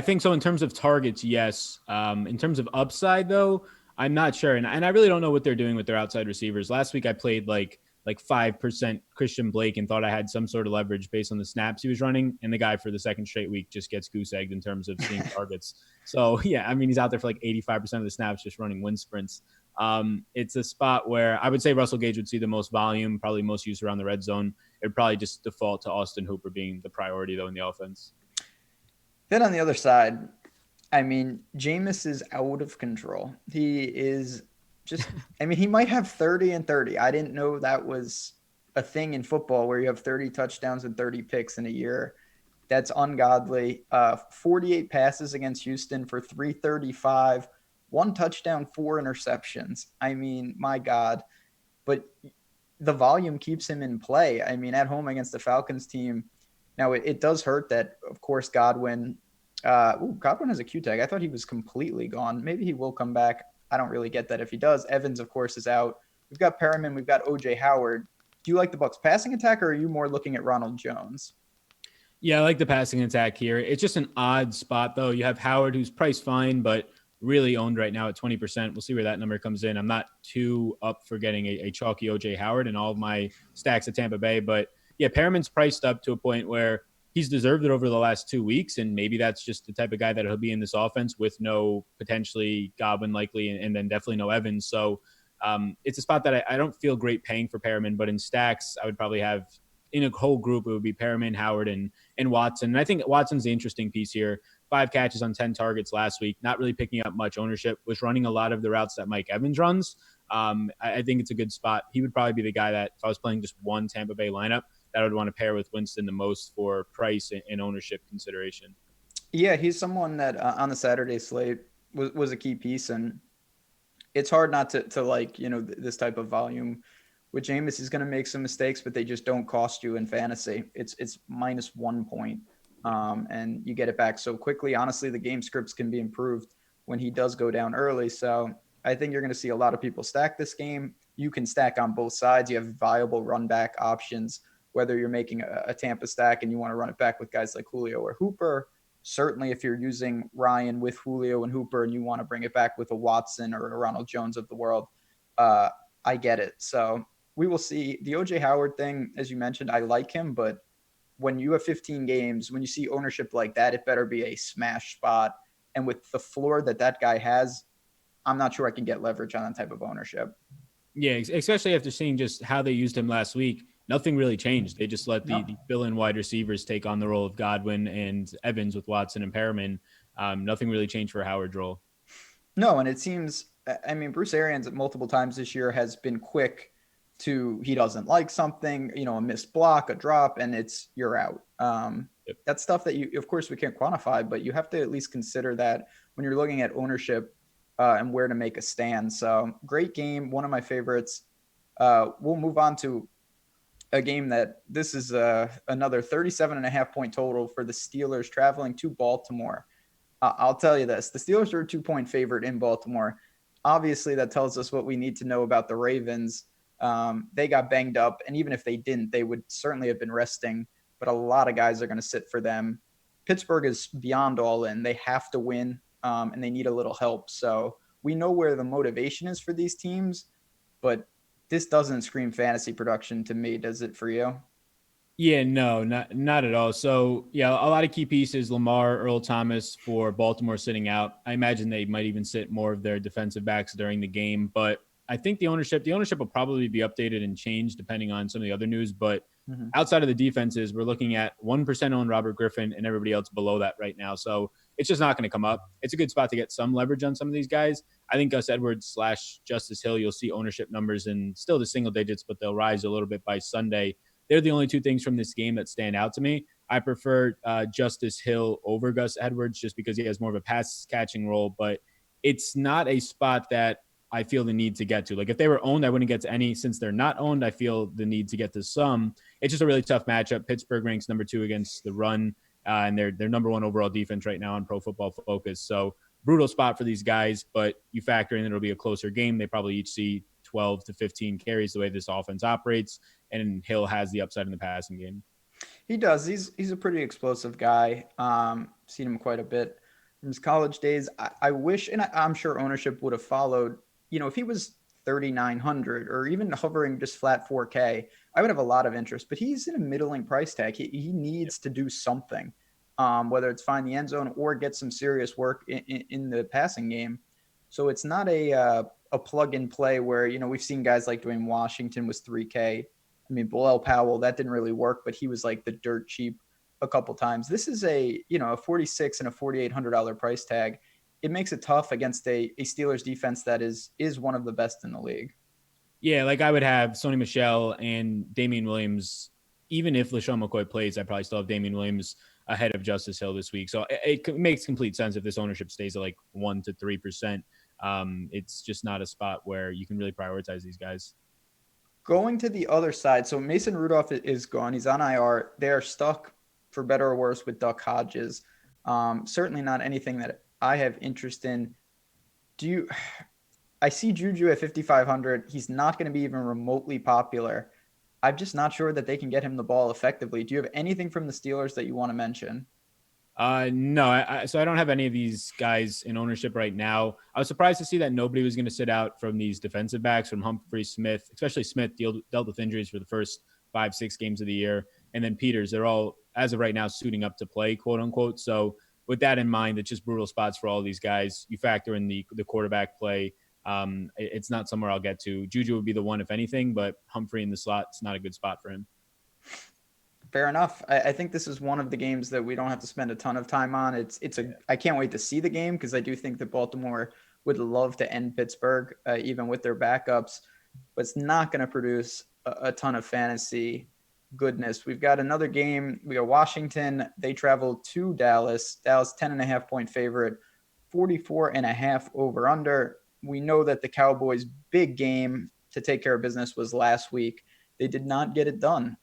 think so in terms of targets, yes. In terms of upside, though, I'm not sure. And I really don't know what they're doing with their outside receivers. Last week I played like 5% Christian Blake and thought I had some sort of leverage based on the snaps he was running. And the guy for the second straight week just gets goose egged in terms of seeing targets. So yeah, I mean, he's out there for like 85% of the snaps just running wind sprints. It's a spot where I would say Russell Gage would see the most volume, probably most use around the red zone. It would probably just default to Austin Hooper being the priority though in the offense. Then on the other side, I mean, Jameis is out of control. He is just, he might have 30 and 30. I didn't know that was a thing in football where you have 30 touchdowns and 30 picks in a year. That's ungodly. 48 passes against Houston for 335, 1 touchdown, 4 interceptions. I mean, my God. But the volume keeps him in play. I mean, at home against the Falcons team. Now, it does hurt that, of course, Godwin has a Q tag. I thought he was completely gone. Maybe he will come back. I don't really get that if he does. Evans, of course, is out. We've got Perriman. We've got OJ Howard. Do you like the Bucs passing attack, or are you more looking at Ronald Jones? Yeah, I like the passing attack here. It's just an odd spot, though. You have Howard, who's priced fine, but really owned right now at 20%. We'll see where that number comes in. I'm not too up for getting a chalky OJ Howard in all of my stacks at Tampa Bay. But yeah, Perriman's priced up to a point where he's deserved it over the last 2 weeks, and maybe that's just the type of guy that he'll be in this offense with no potentially Godwin likely, and then definitely no Evans. So it's a spot that I don't feel great paying for Perriman, but in stacks, I would probably have in a whole group, it would be Perriman, Howard, and Watson. And I think Watson's the interesting piece here. 5 catches on 10 targets last week, not really picking up much ownership, was running a lot of the routes that Mike Evans runs. I think it's a good spot. He would probably be the guy that if I was playing just one Tampa Bay lineup, that I would want to pair with Winston the most for price and ownership consideration. Yeah, he's someone that on the Saturday slate was a key piece. And it's hard not to like, this type of volume with Jameis. Is going to make some mistakes, but they just don't cost you in fantasy. It's minus 1 point. And you get it back so quickly. Honestly, the game scripts can be improved when he does go down early. So I think you're going to see a lot of people stack this game. You can stack on both sides. You have viable run back options, whether you're making a Tampa stack and you want to run it back with guys like Julio or Hooper. Certainly, if you're using Ryan with Julio and Hooper and you want to bring it back with a Watson or a Ronald Jones of the world, I get it. So we will see. The OJ Howard thing, as you mentioned, I like him, but when you have 15 games, when you see ownership like that, it better be a smash spot. And with the floor that guy has, I'm not sure I can get leverage on that type of ownership. Yeah, especially after seeing just how they used him last week. Nothing really changed. They just let the fill-in wide receivers take on the role of Godwin and Evans with Watson and Perriman. Nothing really changed for Howard's role. No, and it seems, Bruce Arians multiple times this year has been quick to, he doesn't like something, a missed block, a drop, and you're out. Yep. That's stuff that of course we can't quantify, but you have to at least consider that when you're looking at ownership and where to make a stand. So great game. One of my favorites. We'll move on to a game that this is another 37.5 point total for the Steelers traveling to Baltimore. I'll tell you this, the Steelers are a 2-point favorite in Baltimore. Obviously that tells us what we need to know about the Ravens. They got banged up, and even if they didn't, they would certainly have been resting, but a lot of guys are going to sit for them. Pittsburgh is beyond all in. They have to win, and they need a little help. So we know where the motivation is for these teams, but this doesn't scream fantasy production to me. Does it for you? Yeah, no, not at all. So, yeah, a lot of key pieces, Lamar, Earl Thomas for Baltimore sitting out. I imagine they might even sit more of their defensive backs during the game, but I think the ownership will probably be updated and changed depending on some of the other news. But outside of the defenses, we're looking at 1% owned Robert Griffin and everybody else below that right now. So it's just not going to come up. It's a good spot to get some leverage on some of these guys. I think Gus Edwards / Justice Hill, you'll see ownership numbers in still the single digits, but they'll rise a little bit by Sunday. They're the only two things from this game that stand out to me. I prefer Justice Hill over Gus Edwards just because he has more of a pass catching role, but it's not a spot that I feel the need to get to. Like if they were owned, I wouldn't get to any. Since they're not owned, I feel the need to get to some. It's just a really tough matchup. Pittsburgh ranks number 2 against the run, and they're number 1 overall defense right now on Pro Football Focus. So brutal spot for these guys, but you factor in it'll be a closer game. They probably each see 12 to 15 carries the way this offense operates, and Hill has the upside in the passing game. He does. He's a pretty explosive guy. Seen him quite a bit from his college days. I wish, and I'm sure ownership would have followed. If he was 3,900 or even hovering just flat 4K, I would have a lot of interest. But he's in a middling price tag. He needs to do something, whether it's find the end zone or get some serious work in the passing game. So it's not a plug and play where, we've seen guys like Dwayne Washington was 3K. Bilal Powell, that didn't really work, but he was like the dirt cheap a couple times. This is a $46 and a $4,800 price tag. It makes it tough against a Steelers defense that is one of the best in the league. Yeah, like I would have Sony Michel and Damian Williams. Even if LaShawn McCoy plays, I probably still have Damian Williams ahead of Justice Hill this week. So it makes complete sense if this ownership stays at like 1 to 3%. It's just not a spot where you can really prioritize these guys. Going to the other side, so Mason Rudolph is gone. He's on IR. They are stuck, for better or worse, with Duck Hodges. Certainly not anything that I have interest in. I see Juju at 5,500. He's not going to be even remotely popular. I'm just not sure that they can get him the ball effectively. Do you have anything from the Steelers that you want to mention? No, so I don't have any of these guys in ownership right now. I was surprised to see that nobody was going to sit out from these defensive backs, from Humphrey, Smith, especially Smith dealt with injuries for the first 5-6 games of the year. And then Peters, they're all, as of right now, suiting up to play, quote unquote. So with that in mind, it's just brutal spots for all these guys. You factor in the quarterback play. It's not somewhere I'll get to. Juju would be the one, if anything, but Humphrey in the slot, it's not a good spot for him. Fair enough. I think this is one of the games that we don't have to spend a ton of time on. I can't wait to see the game because I do think that Baltimore would love to end Pittsburgh, even with their backups, but it's not going to produce a ton of fantasy goodness. We've got another game. We got Washington. They travel to Dallas. Dallas 10.5 point favorite, 44.5 over under. we know that the Cowboys' big game to take care of business was last week. They did not get it done.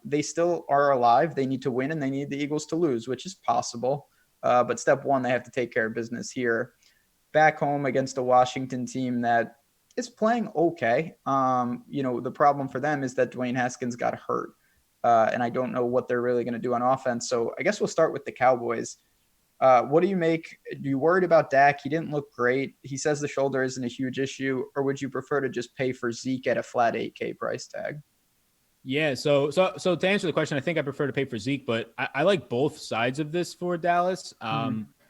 They still are alive. They need to win, and they need the Eagles to lose, which is possible. But step one, they have to take care of business here. Back home against a Washington team that is playing okay. The problem for them is that Dwayne Haskins got hurt. And I don't know what they're really going to do on offense. So I guess we'll start with the Cowboys. What do you make? Are you worried about Dak? He didn't look great. He says the shoulder isn't a huge issue. Or would you prefer to just pay for Zeke at a flat 8K price tag? Yeah, so to answer the question, I think I prefer to pay for Zeke, but I like both sides of this for Dallas.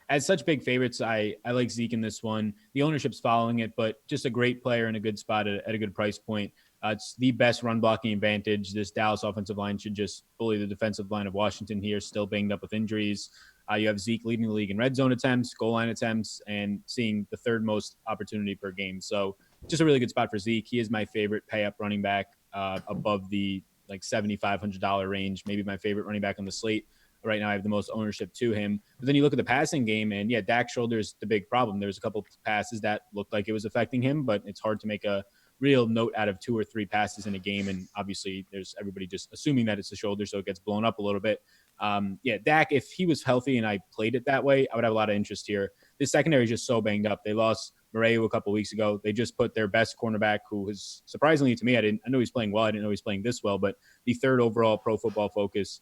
As such big favorites, I like Zeke in this one. The ownership's following it, but just a great player in a good spot at a good price point. It's the best run blocking advantage. This Dallas offensive line should just bully the defensive line of Washington here, still banged up with injuries. You have Zeke leading the league in red zone attempts, goal line attempts, and seeing the third most opportunity per game. So just a really good spot for Zeke. He is my favorite pay up running back above the like $7,500 range, maybe my favorite running back on the slate. Right now, I have the most ownership to him. But then you look at the passing game, and yeah, Dak's shoulder is the big problem. There's a couple of passes that looked like it was affecting him, but it's hard to make a real note out of 2 or 3 passes in a game. And obviously, there's everybody just assuming that it's the shoulder, so it gets blown up a little bit. Dak, if he was healthy and I played it that way, I would have a lot of interest here. This secondary is just so banged up. They lost Murray a couple of weeks ago. They just put their best cornerback, who is surprisingly to me, I know he's playing well. I didn't know he's playing this well, but the third overall Pro Football Focus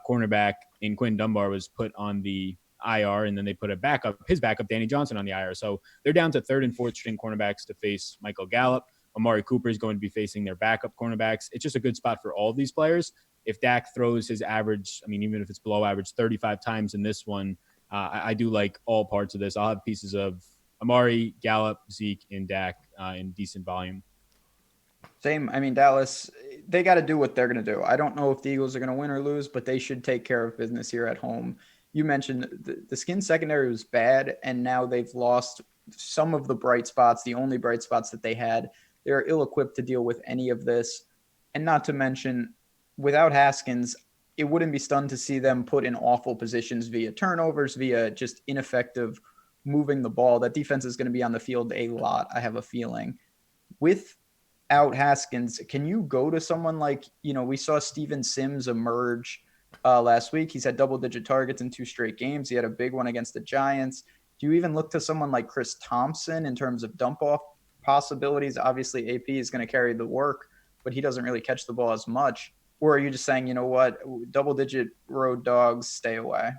cornerback in Quinn Dunbar was put on the IR, and then they put his backup, Danny Johnson, on the IR. So they're down to third and fourth string cornerbacks to face Michael Gallup. Amari Cooper is going to be facing their backup cornerbacks. It's just a good spot for all of these players. If Dak throws his average, even if it's below average, 35 times in this one, I do like all parts of this. I'll have pieces of Amari, Gallup, Zeke, and Dak in decent volume. Same. Dallas, they got to do what they're going to do. I don't know if the Eagles are going to win or lose, but they should take care of business here at home. You mentioned the skin secondary was bad, and now they've lost some of the bright spots, the only bright spots that they had. They're ill-equipped to deal with any of this. And not to mention, without Haskins, it wouldn't be stunned to see them put in awful positions via turnovers, via just ineffective moving the ball. That defense is going to be on the field a lot, I have a feeling. Without Haskins, can you go to someone like, we saw Steven Sims emerge last week. He's had double-digit targets in 2 straight games. He had a big one against the Giants. Do you even look to someone like Chris Thompson in terms of dump-off possibilities? Obviously, AP is going to carry the work, but he doesn't really catch the ball as much. Or are you just saying, you know what, double-digit road dogs, stay away?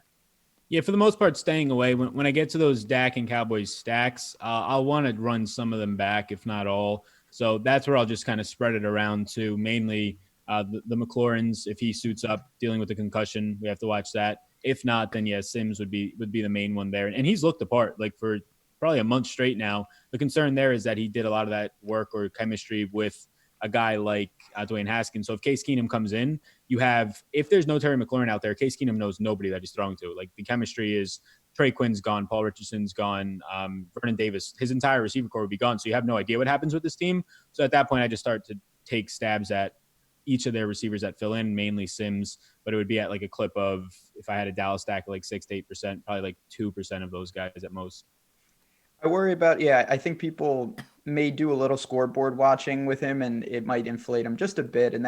Yeah, for the most part, staying away. When I get to those Dak and Cowboys stacks, I'll want to run some of them back, if not all. So that's where I'll just kind of spread it around to mainly the McLaurins. If he suits up dealing with the concussion, we have to watch that. If not, then yeah, Sims would be the main one there. And he's looked apart like for probably a month straight now. The concern there is that he did a lot of that work or chemistry with a guy like Dwayne Haskins. So if Case Keenum comes in, if there's no Terry McLaurin out there, Case Keenum knows nobody that he's throwing to. Like the chemistry is Trey Quinn's gone, Paul Richardson's gone, Vernon Davis, his entire receiver core would be gone. So you have no idea what happens with this team. So at that point, I just start to take stabs at each of their receivers that fill in, mainly Sims, but it would be at like a clip of, if I had a Dallas stack, like 6 to 8%, probably like 2% of those guys at most. I worry about, I think people may do a little scoreboard watching with him, and it might inflate him just a bit, and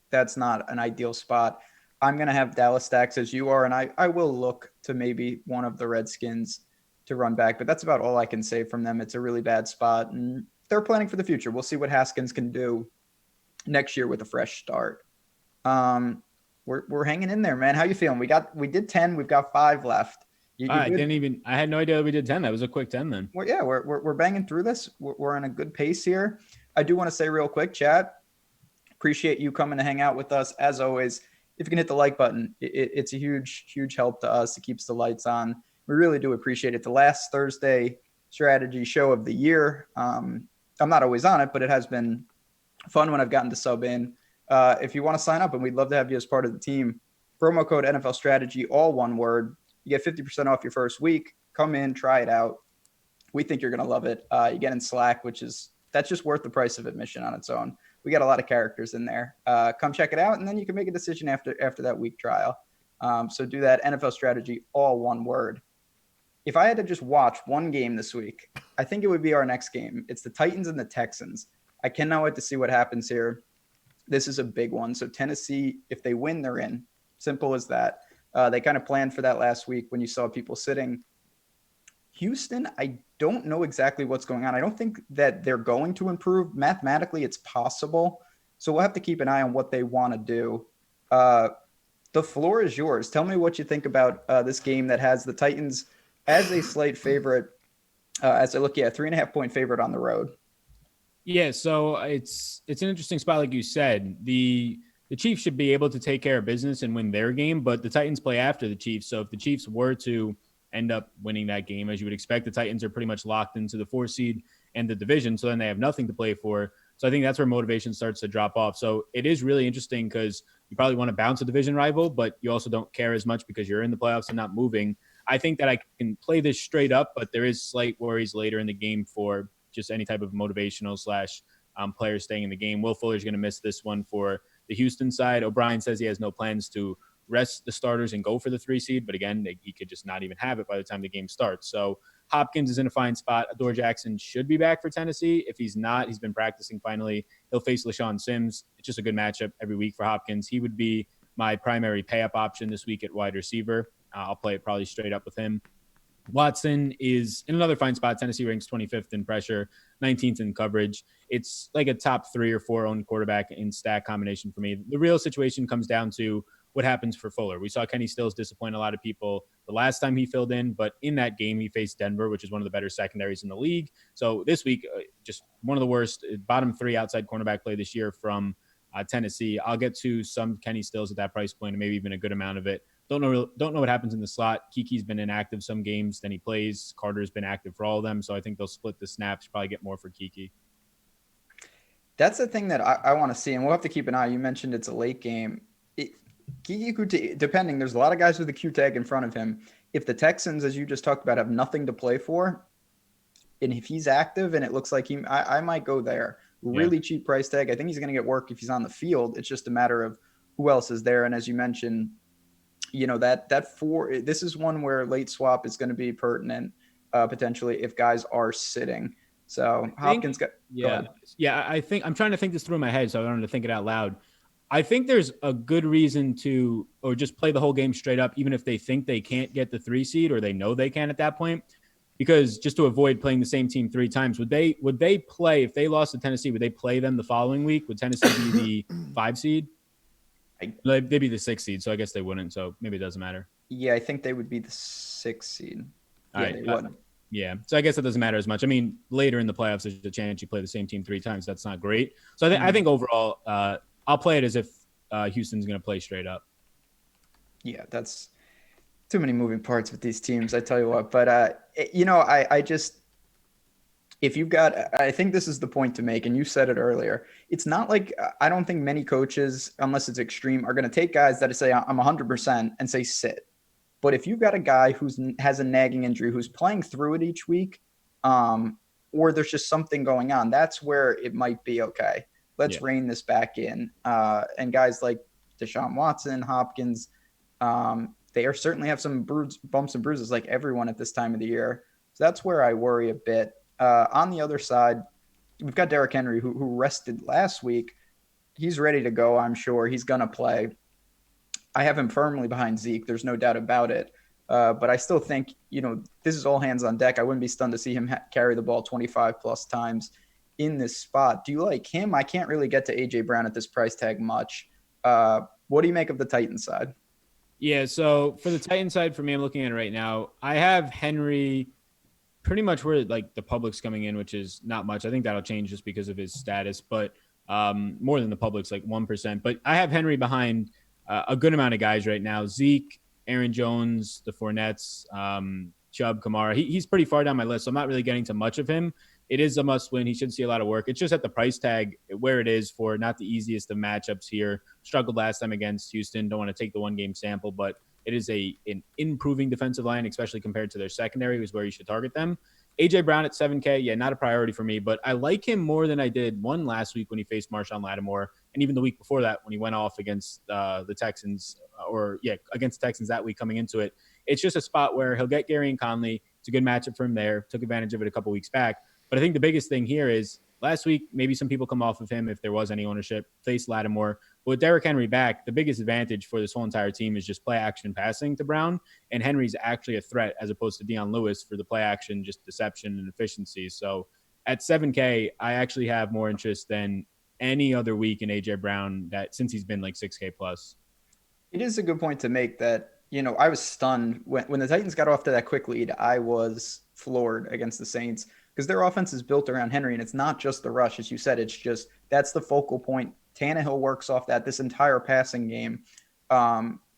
that's not an ideal spot. I'm going to have Dallas stacks as you are, and I will look to maybe one of the Redskins to run back, but that's about all I can say from them. It's a really bad spot, and they're planning for the future. We'll see what Haskins can do next year with a fresh start. We're hanging in there, man. How you feeling? We did 10. We've got 5 left. I had no idea we did 10. That was a quick 10 then. Well, yeah, we're banging through this. We're on a good pace here. I do want to say real quick, chat, appreciate you coming to hang out with us. As always, if you can hit the like button, it's a huge, huge help to us. It keeps the lights on. We really do appreciate it. The last Thursday strategy show of the year. I'm not always on it, but it has been fun when I've gotten to sub in. If you want to sign up, and we'd love to have you as part of the team, promo code NFL Strategy, all one word. You get 50% off your first week. Come in, try it out. We think you're going to love it. You get in Slack, that's just worth the price of admission on its own. We got a lot of characters in there. Come check it out, and then you can make a decision after that week trial. So do that. NFL Strategy, all one word. if I had to just watch one game this week, I think it would be our next game. It's the Titans and the Texans. I cannot wait to see what happens here. This is a big one. So Tennessee, if they win, they're in. Simple as that. They kind of planned for that last week when you saw people sitting. Houston, I don't know exactly what's going on. I don't think that they're going to improve. Mathematically, it's possible. So we'll have to keep an eye on what they want to do. The floor is yours. Tell me what you think about this game that has the Titans as a slight favorite. As I look at 3.5-point favorite on the road. Yeah, so it's an interesting spot, like you said. The Chiefs should be able to take care of business and win their game, but the Titans play after the Chiefs. So if the Chiefs were to end up winning that game, as you would expect, the Titans are pretty much locked into the 4 seed and the division. So then they have nothing to play for. So I think that's where motivation starts to drop off. So it is really interesting because you probably want to bounce a division rival, but you also don't care as much because you're in the playoffs and not moving. I think that I can play this straight up, but there is slight worries later in the game for just any type of motivational / players staying in the game. Will Fuller's going to miss this one for the Houston side. O'Brien says he has no plans to rest the starters and go for the 3 seed, but again, he could just not even have it by the time the game starts. So Hopkins is in a fine spot. Adore Jackson should be back for Tennessee. If he's not, he's been practicing finally. He'll face LaShawn Sims. It's just a good matchup every week for Hopkins. He would be my primary pay-up option this week at wide receiver. I'll play it probably straight up with him. Watson is in another fine spot. Tennessee ranks 25th in pressure, 19th in coverage. It's like a top 3 or 4 owned quarterback in stack combination for me. The real situation comes down to what happens for Fuller. We saw Kenny Stills disappoint a lot of people the last time he filled in, but in that game he faced Denver, which is one of the better secondaries in the league. So this week, just one of the worst bottom 3 outside cornerback play this year from Tennessee. I'll get to some Kenny Stills at that price point, and maybe even a good amount of it. Don't know what happens in the slot. Kiki's been inactive some games, then he plays. Carter's been active for all of them, so I think they'll split the snaps. Probably get more for Kiki. That's the thing that I want to see, and we'll have to keep an eye. You mentioned it's a late game. Kiki could, depending, there's a lot of guys with a Q tag in front of him. If the Texans, as you just talked about, have nothing to play for, and if he's active and it looks like I might go there. Really cheap price tag. I think he's going to get work if he's on the field. It's just a matter of who else is there. And as you mentioned, this is one where late swap is going to be pertinent potentially if guys are sitting. So Hopkins got I think I'm trying to think this through in my head, so I don't have to think it out loud. I think there's a good reason to, or just play the whole game straight up, even if they think they can't get the 3 seed or they know they can at that point, because just to avoid playing the same team 3 times, would they play, if they lost to Tennessee, would they play them the following week? Would Tennessee be the 5 seed? They'd be the 6 seed, so I guess they wouldn't. So maybe it doesn't matter. Yeah, I think they would be the 6 seed. All right. They wouldn't. Yeah, so I guess it doesn't matter as much. I mean, later in the playoffs, there's a chance you play the same team 3 times. That's not great. So I think overall, I'll play it as if Houston's going to play straight up. Yeah, that's too many moving parts with these teams, I tell you what. But, I just – if you've got – I think this is the point to make, and you said it earlier. It's not like I don't think many coaches, unless it's extreme, are going to take guys that say I'm 100% and say sit. But if you've got a guy who has a nagging injury, who's playing through it each week, or there's just something going on, that's where it might be okay. Let's rein this back in. And guys like Deshaun Watson, Hopkins, they certainly have some bumps and bruises like everyone at this time of the year. So that's where I worry a bit. On the other side, we've got Derrick Henry, who rested last week. He's ready to go, I'm sure. He's going to play. I have him firmly behind Zeke. There's no doubt about it. But I still think, this is all hands on deck. I wouldn't be stunned to see him carry the ball 25-plus times in this spot. Do you like him? I can't really get to A.J. Brown at this price tag much. What do you make of the Titans side? Yeah, so for the Titans side, for me, I'm looking at it right now. I have Henry pretty much where the public's coming in, which is not much. I think that'll change just because of his status, but more than the public's 1%. But I have Henry behind a good amount of guys right now. Zeke, Aaron Jones, the Fournettes, Chubb, Kamara. He's pretty far down my list, so I'm not really getting to much of him. It is a must win. He should see a lot of work. It's just at the price tag where it is for not the easiest of matchups here. Struggled last time against Houston. Don't want to take the 1-game sample, but it is an improving defensive line, especially compared to their secondary, is where you should target them. A.J. Brown at 7K, not a priority for me, but I like him more than I did last week when he faced Marshawn Lattimore, and even the week before that when he went off against the Texans, against the Texans that week coming into it. It's just a spot where he'll get Gary and Conley. It's a good matchup for him there. Took advantage of it a couple weeks back. But I think the biggest thing here is last week, maybe some people come off of him if there was any ownership, faced Lattimore. But with Derrick Henry back, the biggest advantage for this whole entire team is just play action passing to Brown. And Henry's actually a threat as opposed to Deion Lewis for the play action, just deception and efficiency. So at 7K, I actually have more interest than any other week in AJ Brown that since he's been like 6K plus. It is a good point to make that, I was stunned when the Titans got off to that quick lead. I was floored against the Saints because their offense is built around Henry, and it's not just the rush, as you said. It's just that's the focal point. Tannehill works off that. This entire passing game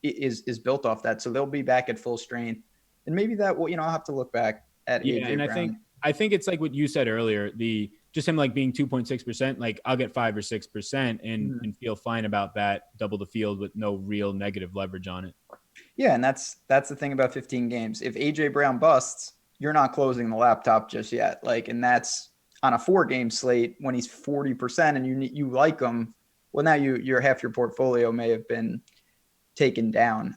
is built off that. So they'll be back at full strength, and maybe that will, I'll have to look back at Yeah, AJ and Brown. I think it's like what you said earlier. The just him like being 2.6%, like I'll get 5 or 6% and feel fine about that, double the field with no real negative leverage on it. Yeah, and that's the thing about 15 games. If AJ Brown busts, you're not closing the laptop just yet. And that's on a 4-game slate when he's 40% and you like him. Well, now your half your portfolio may have been taken down.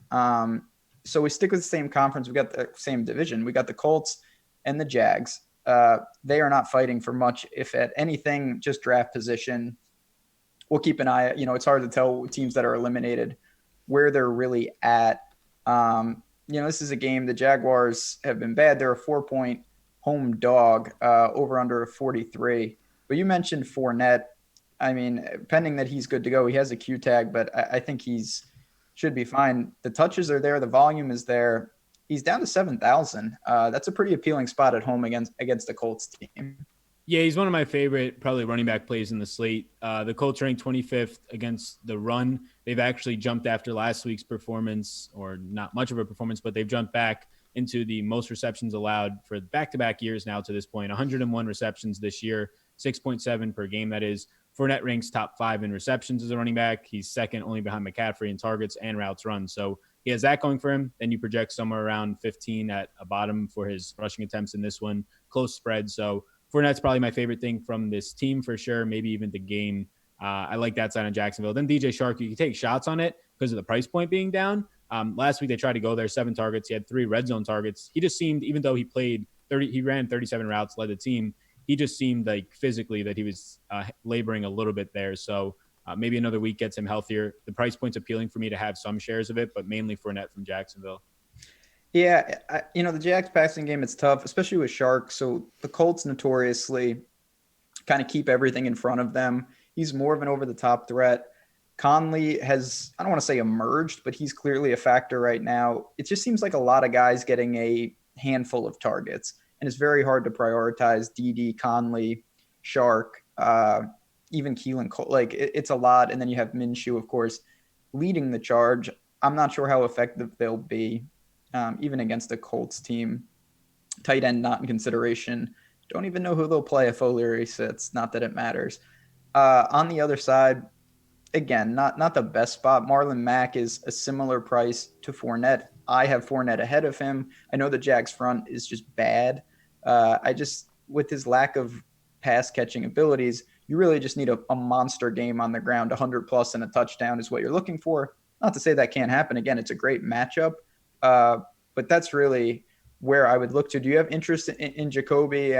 So we stick with the same conference. We got the same division. We got the Colts and the Jags. They are not fighting for much, if at anything, just draft position. We'll keep an eye. It's hard to tell teams that are eliminated where they're really at. This is a game. The Jaguars have been bad. They're a 4-point home dog, over under 43. But you mentioned Fournette. I mean, pending that he's good to go, he has a Q tag, but I think should be fine. The touches are there. The volume is there. He's down to 7,000. That's a pretty appealing spot at home against the Colts team. Yeah, he's one of my favorite probably running back plays in the slate. The Colts ranked 25th against the run. They've actually jumped after last week's performance, or not much of a performance, but they've jumped back into the most receptions allowed for back-to-back years now to this point. 101 receptions this year, 6.7 per game, that is. Fournette ranks top 5 in receptions as a running back. He's second only behind McCaffrey in targets and routes run. So he has that going for him. Then you project somewhere around 15 at a bottom for his rushing attempts in this one. Close spread. So Fournette's probably my favorite thing from this team for sure, maybe even the game. I like that side on Jacksonville. Then DJ Shark, you can take shots on it because of the price point being down. Last week they tried to go there, 7 targets. He had 3 red zone targets. He just seemed, even though he ran 37 routes, led the team, he just seemed like physically that he was laboring a little bit there. So maybe another week gets him healthier. The price point's appealing for me to have some shares of it, but mainly Fournette from Jacksonville. Yeah, the Jags passing game, it's tough, especially with Shark. So the Colts notoriously kind of keep everything in front of them. He's more of an over-the-top threat. Conley has, I don't want to say emerged, but he's clearly a factor right now. It just seems like a lot of guys getting a handful of targets, and it's very hard to prioritize DD, Conley, Shark, even Keelan Cole. It's a lot, and then you have Minshew, of course, leading the charge. I'm not sure how effective they'll be. Even against the Colts team. Tight end not in consideration. Don't even know who they'll play if O'Leary sits. Not that it matters. On the other side, again, not the best spot. Marlon Mack is a similar price to Fournette. I have Fournette ahead of him. I know the Jags front is just bad. With his lack of pass catching abilities, you really just need a monster game on the ground. 100 plus and a touchdown is what you're looking for. Not to say that can't happen. Again, it's a great matchup. But that's really where I would look to. Do you have interest in Jacoby,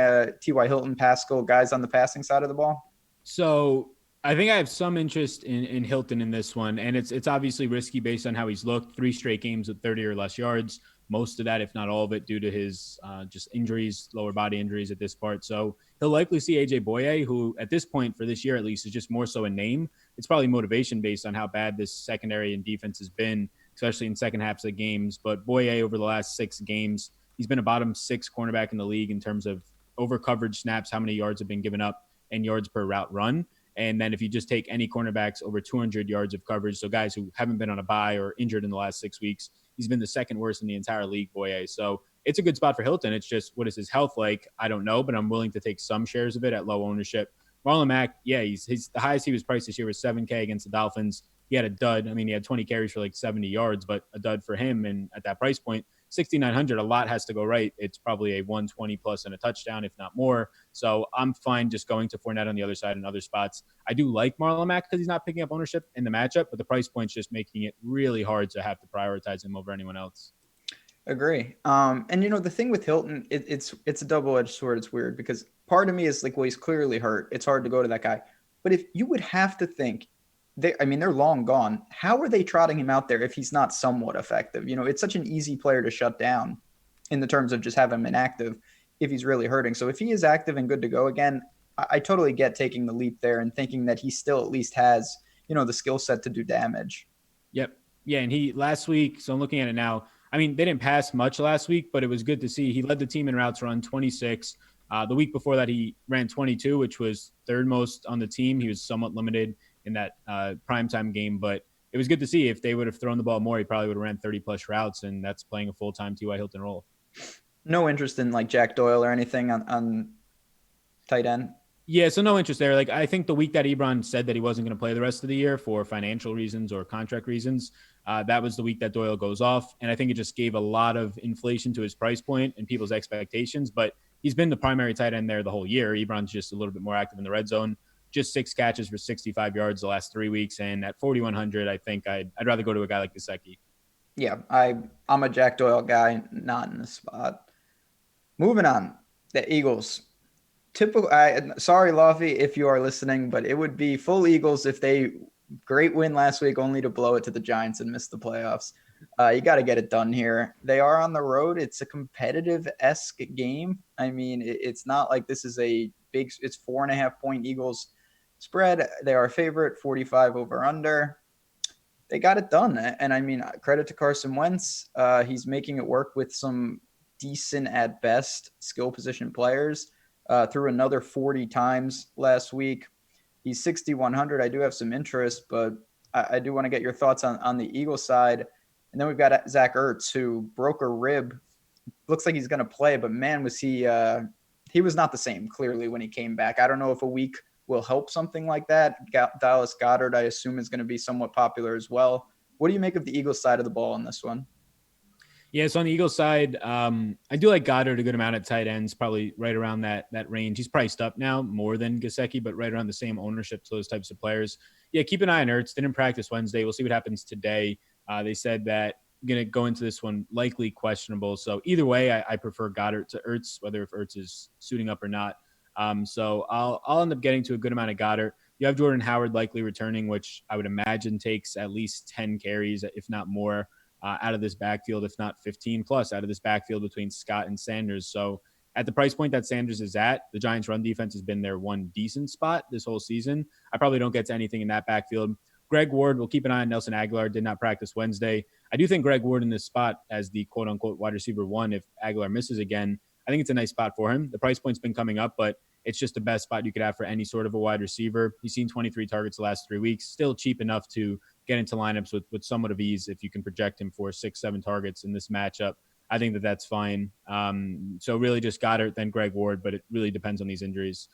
T.Y. Hilton, Pascal, guys on the passing side of the ball? So I think I have some interest in Hilton in this one, and it's obviously risky based on how he's looked. 3 straight games with 30 or less yards, most of that, if not all of it, due to his just injuries, lower body injuries at this part. So he'll likely see AJ Boye, who at this point for this year at least is just more so a name. It's probably motivation based on how bad this secondary and defense has been, especially in second halves of games. But Boye over the last 6 games, he's been a bottom 6 cornerback in the league in terms of over coverage snaps, how many yards have been given up, and yards per route run. And then if you just take any cornerbacks over 200 yards of coverage, so guys who haven't been on a bye or injured in the last 6 weeks, he's been the second worst in the entire league, Boye. So it's a good spot for Hilton. It's just, what is his health like? I don't know, but I'm willing to take some shares of it at low ownership. Marlon Mack, yeah, he's the highest he was priced this year was 7K against the Dolphins. He had a dud. I mean, he had 20 carries for like 70 yards, but a dud for him. And at that price point, 6,900, a lot has to go right. It's probably a 120 plus and a touchdown, if not more. So I'm fine just going to Fournette on the other side and other spots. I do like Marlon Mack because he's not picking up ownership in the matchup, but the price point's just making it really hard to have to prioritize him over anyone else. Agree. And the thing with Hilton, it's a double-edged sword. It's weird because part of me is like, well, he's clearly hurt. It's hard to go to that guy. But if you would have to think, they're long gone. How are they trotting him out there if he's not somewhat effective? It's such an easy player to shut down in the terms of just having him inactive if he's really hurting. So if he is active and good to go again, I totally get taking the leap there and thinking that he still at least has, the skill set to do damage. Yep. Yeah. And he last week, so I'm looking at it now. I mean, they didn't pass much last week, but it was good to see. He led the team in routes run 26. The week before that, he ran 22, which was third most on the team. He was somewhat limited in that primetime game, but it was good to see. If they would have thrown the ball more, he probably would have ran 30 plus routes, and that's playing a full-time T.Y. Hilton role. No interest in like Jack Doyle or anything on tight end. Yeah, so no interest there. Like, I think the week that Ebron said that he wasn't going to play the rest of the year for financial reasons or contract reasons, that was the week that Doyle goes off. And I think it just gave a lot of inflation to his price point and people's expectations. But he's been the primary tight end there the whole year. Ebron's just a little bit more active in the red zone. Just 6 catches for 65 yards the last 3 weeks. And at 4,100, I think I'd rather go to a guy like Gesicki. Yeah, I'm a Jack Doyle guy, not in the spot. Moving on, the Eagles. Typical. Sorry, Lofty, if you are listening, but it would be full Eagles if they great win last week, only to blow it to the Giants and miss the playoffs. You got to get it done here. They are on the road. It's a competitive-esque game. I mean, it's not like this is a big. It's 4.5-point Eagles spread. They are a favorite, 45 over under. They got it done, and I mean, credit to Carson Wentz. He's making it work with some decent at best skill position players. Threw another 40 times last week. He's 6,100. I do have some interest, but I do want to get your thoughts on the Eagles side. And then we've got Zach Ertz, who broke a rib. Looks like he's going to play, but man, was he was not the same, clearly, when he came back. I don't know if a week will help something like that. Dallas Goedert, I assume, is going to be somewhat popular as well. What do you make of the Eagles side of the ball in this one? Yeah, so on the Eagles side, I do like Goddard a good amount at tight ends, probably right around that range. He's priced up now more than Gesicki, but right around the same ownership to those types of players. Yeah, keep an eye on Ertz. Didn't practice Wednesday. We'll see what happens today. They said that going to go into this one likely questionable. So either way, I prefer Goddard to Ertz, whether if Ertz is suiting up or not. So I'll end up getting to a good amount of Goddard. You have Jordan Howard likely returning, which I would imagine takes at least 10 carries, if not more. Out of this backfield, if not 15 plus out of this backfield between Scott and Sanders. So at the price point that Sanders is at, the Giants' run defense has been their one decent spot this whole season. I probably don't get to anything in that backfield. Greg Ward, will keep an eye on Nelson Aguilar, did not practice Wednesday. I do think Greg Ward in this spot as the quote-unquote wide receiver one, if Aguilar misses again, I think it's a nice spot for him. The price point's been coming up, but it's just the best spot you could have for any sort of a wide receiver. He's seen 23 targets the last 3 weeks, still cheap enough to get into lineups with somewhat of ease if you can project him for 6-7 targets in this matchup. I think that's fine. So really just Goddard, then Greg Ward, but it really depends on these injuries.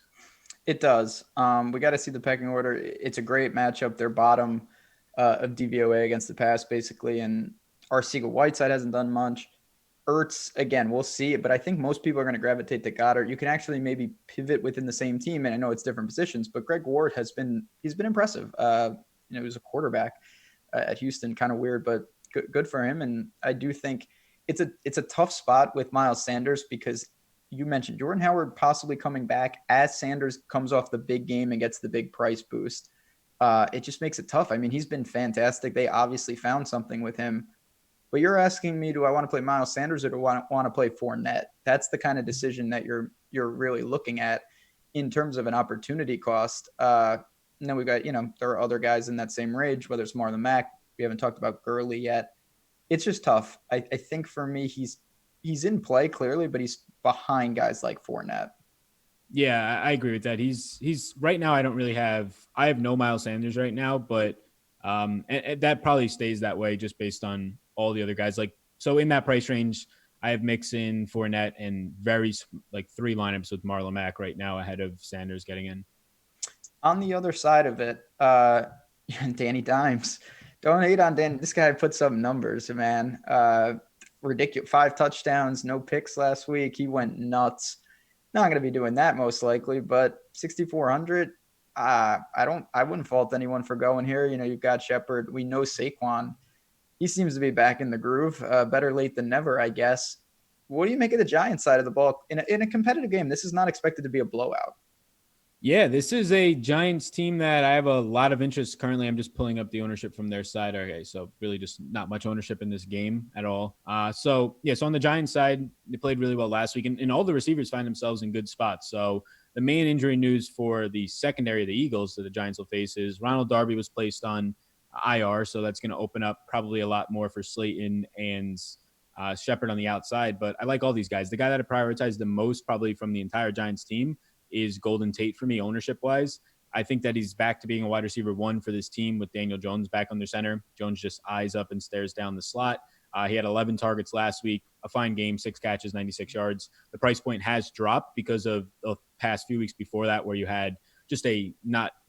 It does. We got to see the pecking order. It's a great matchup. They're bottom of DVOA against the pass, basically, and Arcega-Whiteside hasn't done much. Ertz, again, we'll see it, but I think most people are going to gravitate to Goddard. You can actually maybe pivot within the same team, and I know it's different positions, but Greg Ward he's been impressive. He was a quarterback at Houston, kind of weird, but good for him. And I do think it's a tough spot with Miles Sanders because you mentioned Jordan Howard possibly coming back as Sanders comes off the big game and gets the big price boost. It just makes it tough. I mean, he's been fantastic. They obviously found something with him. But you're asking me, do I want to play Miles Sanders or do I want to play Fournette? That's the kind of decision that you're really looking at in terms of an opportunity cost. And then we've got, there are other guys in that same range, whether it's Marlon Mack. We haven't talked about Gurley yet. It's just tough. I think for me, he's in play clearly, but he's behind guys like Fournette. Yeah, I agree with that. He's right now. I have no Miles Sanders right now, but and that probably stays that way just based on all the other guys. Like, so in that price range, I have Mixon, Fournette, and very 3 lineups with Marlon Mack right now ahead of Sanders getting in. On the other side of it, Danny Dimes. Don't hate on Dan. This guy puts up numbers, man. Ridiculous. 5 touchdowns, no picks last week. He went nuts. Not going to be doing that most likely, but 6,400. I wouldn't fault anyone for going here. You've got Shepard. We know Saquon. he seems to be back in the groove. Better late than never, I guess. What do you make of the Giants side of the ball in a competitive game? This is not expected to be a blowout. Yeah, this is a Giants team that I have a lot of interest currently. I'm just pulling up the ownership from their side. Okay, so really just not much ownership in this game at all. So on the Giants side, they played really well last week, and all the receivers find themselves in good spots. So the main injury news for the secondary of the Eagles that the Giants will face is Ronald Darby was placed on IR, so that's going to open up probably a lot more for Slayton and Shepard on the outside. But I like all these guys. The guy that I prioritize the most probably from the entire Giants team is Golden Tate for me, ownership wise. I think that he's back to being a wide receiver one for this team with Daniel Jones back on their center. Jones just eyes up and stares down the slot. He had 11 targets last week, a fine game, 6 catches, 96 yards. The price point has dropped because of the past few weeks before that, where you had just Eli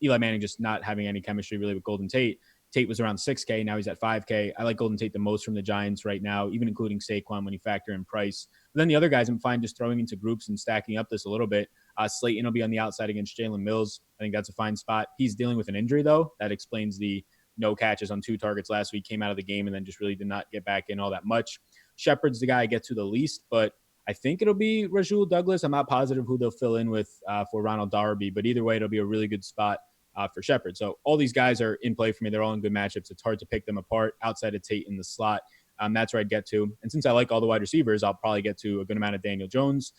Manning just not having any chemistry really with Golden Tate. Tate was around 6K. Now he's at 5K. I like Golden Tate the most from the Giants right now, even including Saquon when you factor in price. But then the other guys I'm fine just throwing into groups and stacking up this a little bit. Slayton will be on the outside against Jalen Mills. I think that's a fine spot. He's dealing with an injury, though. That explains the no catches on 2 targets last week, came out of the game, and then just really did not get back in all that much. Shepard's the guy I get to the least, but I think it'll be Rasul Douglas. I'm not positive who they'll fill in with for Ronald Darby, but either way, it'll be a really good spot for Shepard. So all these guys are in play for me. They're all in good matchups. It's hard to pick them apart outside of Tate in the slot. That's where I'd get to. And since I like all the wide receivers, I'll probably get to a good amount of Daniel Jones.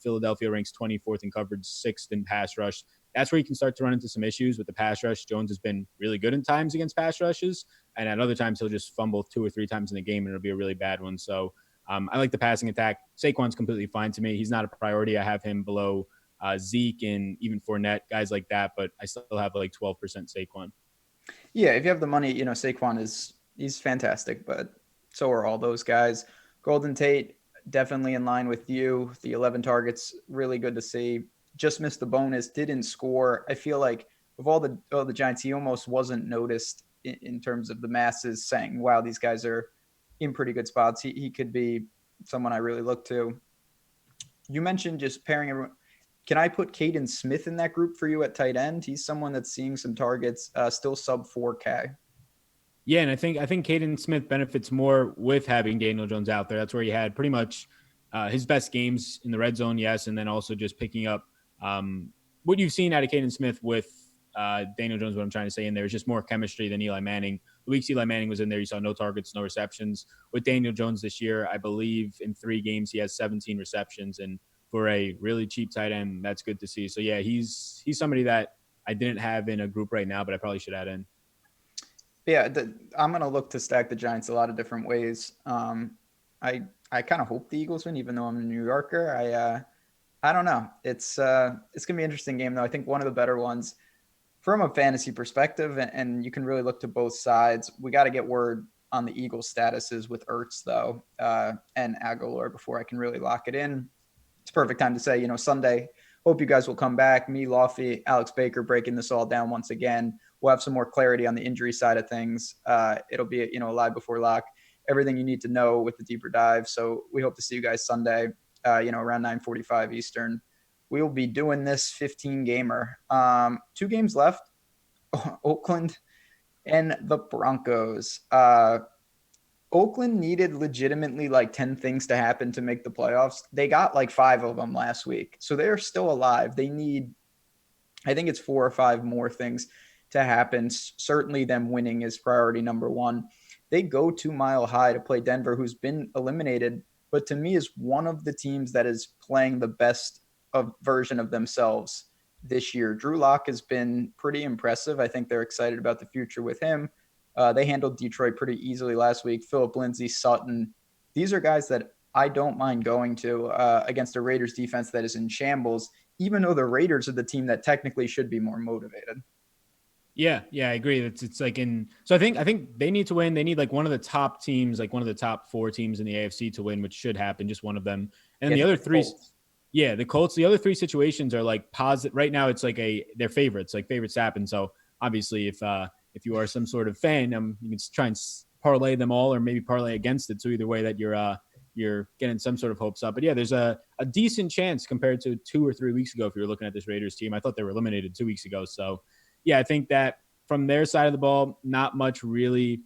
Philadelphia ranks 24th in coverage, 6th in pass rush. That's where you can start to run into some issues with the pass rush. Jones has been really good in times against pass rushes, and at other times he'll just fumble 2 or 3 times in the game, and it'll be a really bad one. So I like the passing attack. Saquon's completely fine to me. He's not a priority. I have him below Zeke and even Fournette, guys like that, but I still have like 12% Saquon. Yeah, if you have the money, Saquon he's fantastic, but so are all those guys. Golden Tate, definitely in line with you. The 11 targets, really good to see. Just missed the bonus, didn't score. I feel like of all the Giants, he almost wasn't noticed in terms of the masses saying, wow, these guys are in pretty good spots. He could be someone I really look to. You mentioned just pairing everyone. Can I put Caden Smith in that group for you at tight end? He's someone that's seeing some targets, still sub 4K. Yeah, and I think Caden Smith benefits more with having Daniel Jones out there. That's where he had pretty much his best games in the red zone, yes, and then also just picking up what you've seen out of Caden Smith with Daniel Jones. What I'm trying to say in there is just more chemistry than Eli Manning. The weeks Eli Manning was in there, you saw no targets, no receptions. With Daniel Jones this year, I believe in 3 games he has 17 receptions, and for a really cheap tight end, that's good to see. So yeah, he's somebody that I didn't have in a group right now, but I probably should add in. Yeah, I'm going to look to stack the Giants a lot of different ways. I kind of hope the Eagles win, even though I'm a New Yorker. I don't know. It's going to be an interesting game, though. I think one of the better ones from a fantasy perspective, and you can really look to both sides. We got to get word on the Eagles' statuses with Ertz, though, and Aguilar before I can really lock it in. It's a perfect time to say, Sunday, hope you guys will come back. Me, Lofty, Alex Baker breaking this all down once again. We'll have some more clarity on the injury side of things. It'll be, a live before lock, everything you need to know with the deeper dive. So we hope to see you guys Sunday, around 9:45 Eastern. We will be doing this 15 gamer. 2 games left, Oakland and the Broncos. Oakland needed legitimately like 10 things to happen to make the playoffs. They got like 5 of them last week. So they're still alive. They need, I think it's 4 or 5 more things to happen. Certainly them winning is priority number 1. They go to Mile High to play Denver, who's been eliminated, but to me is one of the teams that is playing the best version of themselves this year. Drew Lock has been pretty impressive. I think they're excited about the future with him. They handled Detroit pretty easily last week. Phillip Lindsay, Sutton. These are guys that I don't mind going to against a Raiders defense that is in shambles, even though the Raiders are the team that technically should be more motivated. Yeah, I agree. It's like so I think they need to win. They need like one of the top teams, like one of the top 4 teams in the AFC to win, which should happen, just one of them. And the other 3, the Colts, the other 3 situations are like positive. Right now it's like they're favorites, like favorites happen. So obviously if you are some sort of fan, you can try and parlay them all or maybe parlay against it. So either way that you're getting some sort of hopes up. But yeah, there's a decent chance compared to 2 or 3 weeks ago. If you're looking at this Raiders team, I thought they were eliminated 2 weeks ago. So yeah, I think that from their side of the ball, not much really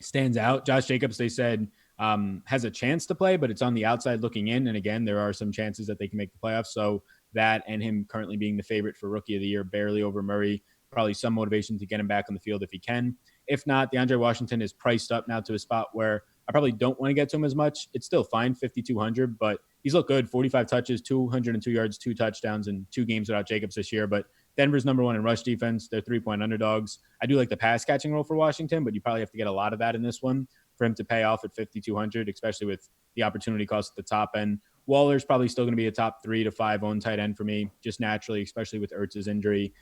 stands out. Josh Jacobs, they said, has a chance to play, but it's on the outside looking in. And again, there are some chances that they can make the playoffs. So that and him currently being the favorite for rookie of the year, barely over Murray, probably some motivation to get him back on the field if he can. If not, DeAndre Washington is priced up now to a spot where I probably don't want to get to him as much. It's still fine, 5,200, but he's looked good. 45 touches, 202 yards, 2 touchdowns in 2 games without Jacobs this year. But Denver's number 1 in rush defense. They're 3-point underdogs. I do like the pass catching role for Washington, but you probably have to get a lot of that in this one for him to pay off at 5,200, especially with the opportunity cost at the top end. Waller's probably still going to be a top 3 to 5 owned tight end for me, just naturally, especially with Ertz's injury.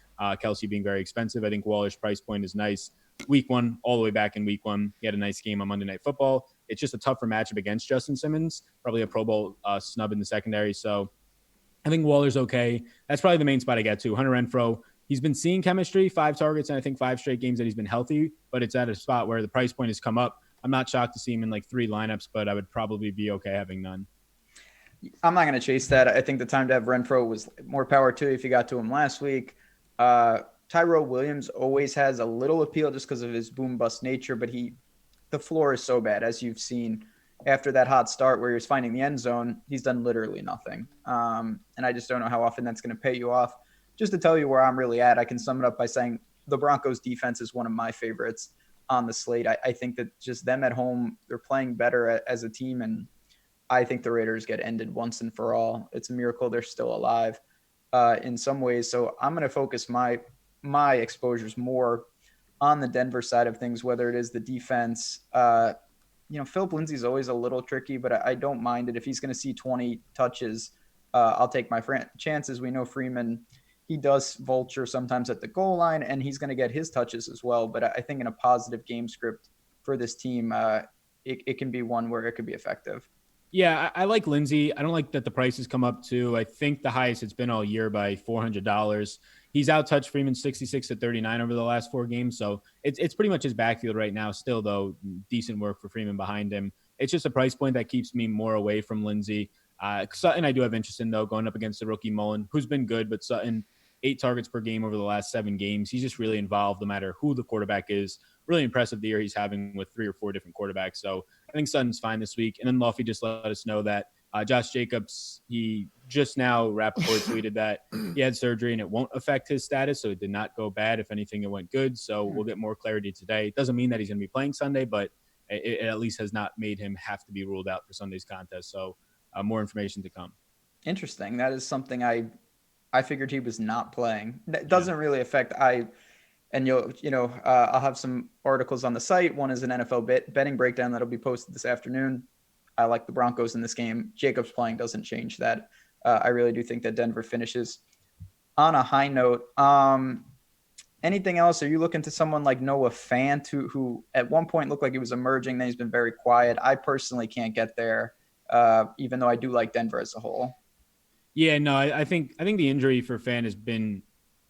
Kelsey being very expensive. I think Waller's price point is nice. Week 1, all the way back in week 1, he had a nice game on Monday Night Football. It's just a tougher matchup against Justin Simmons, probably a Pro Bowl snub in the secondary. So I think Waller's okay. That's probably the main spot I get to. Hunter Renfrow, he's been seeing chemistry, 5 targets, and I think 5 straight games that he's been healthy, but it's at a spot where the price point has come up. I'm not shocked to see him in like 3 lineups, but I would probably be okay having none. I'm not going to chase that. I think the time to have Renfrow was more power to if you got to him last week. Tyrell Williams always has a little appeal just because of his boom bust nature, but the floor is so bad, as you've seen after that hot start where he was finding the end zone. He's done literally nothing. And I just don't know how often that's going to pay you off. Just to tell you where I'm really at, I can sum it up by saying the Broncos defense is one of my favorites on the slate. I think that just them at home, they're playing better as a team, and I think the Raiders get ended once and for all. It's a miracle they're still alive in some ways. So I'm going to focus my exposures more on the Denver side of things, whether it is the defense. Philip Lindsay's always a little tricky, but I don't mind it. If he's going to see 20 touches, I'll take my chances. We know Freeman, he does vulture sometimes at the goal line, and he's going to get his touches as well. But I think in a positive game script for this team, it can be one where it could be effective. Yeah, I like Lindsey. I don't like that the price has come up to, I think, the highest it's been all year by $400. He's out-touched Freeman 66-39 over the last 4 games. So it's pretty much his backfield right now. Still, though, decent work for Freeman behind him. It's just a price point that keeps me more away from Lindsey. Sutton, I do have interest in, though, going up against the rookie Mullen, who's been good, but Sutton, 8 targets per game over the last 7 games. He's just really involved no matter who the quarterback is. Really impressive the year he's having with 3 or 4 different quarterbacks. So I think Sutton's fine this week. And then Luffy just let us know that Josh Jacobs, he just now, Rappaport tweeted that he had surgery and it won't affect his status. So it did not go bad. If anything, it went good. So we'll get more clarity today. It doesn't mean that he's going to be playing Sunday, but it at least has not made him have to be ruled out for Sunday's contest. So more information to come. Interesting. That is something I figured he was not playing. That doesn't really affect I'll have some articles on the site. One is an NFL betting breakdown that'll be posted this afternoon. I like the Broncos in this game. Jacobs playing doesn't change that. I really do think that Denver finishes on a high note. Anything else? Are you looking to someone like Noah Fant, who at one point looked like he was emerging, then he's been very quiet? I personally can't get there, even though I do like Denver as a whole. Yeah, no, I think the injury for Fant has been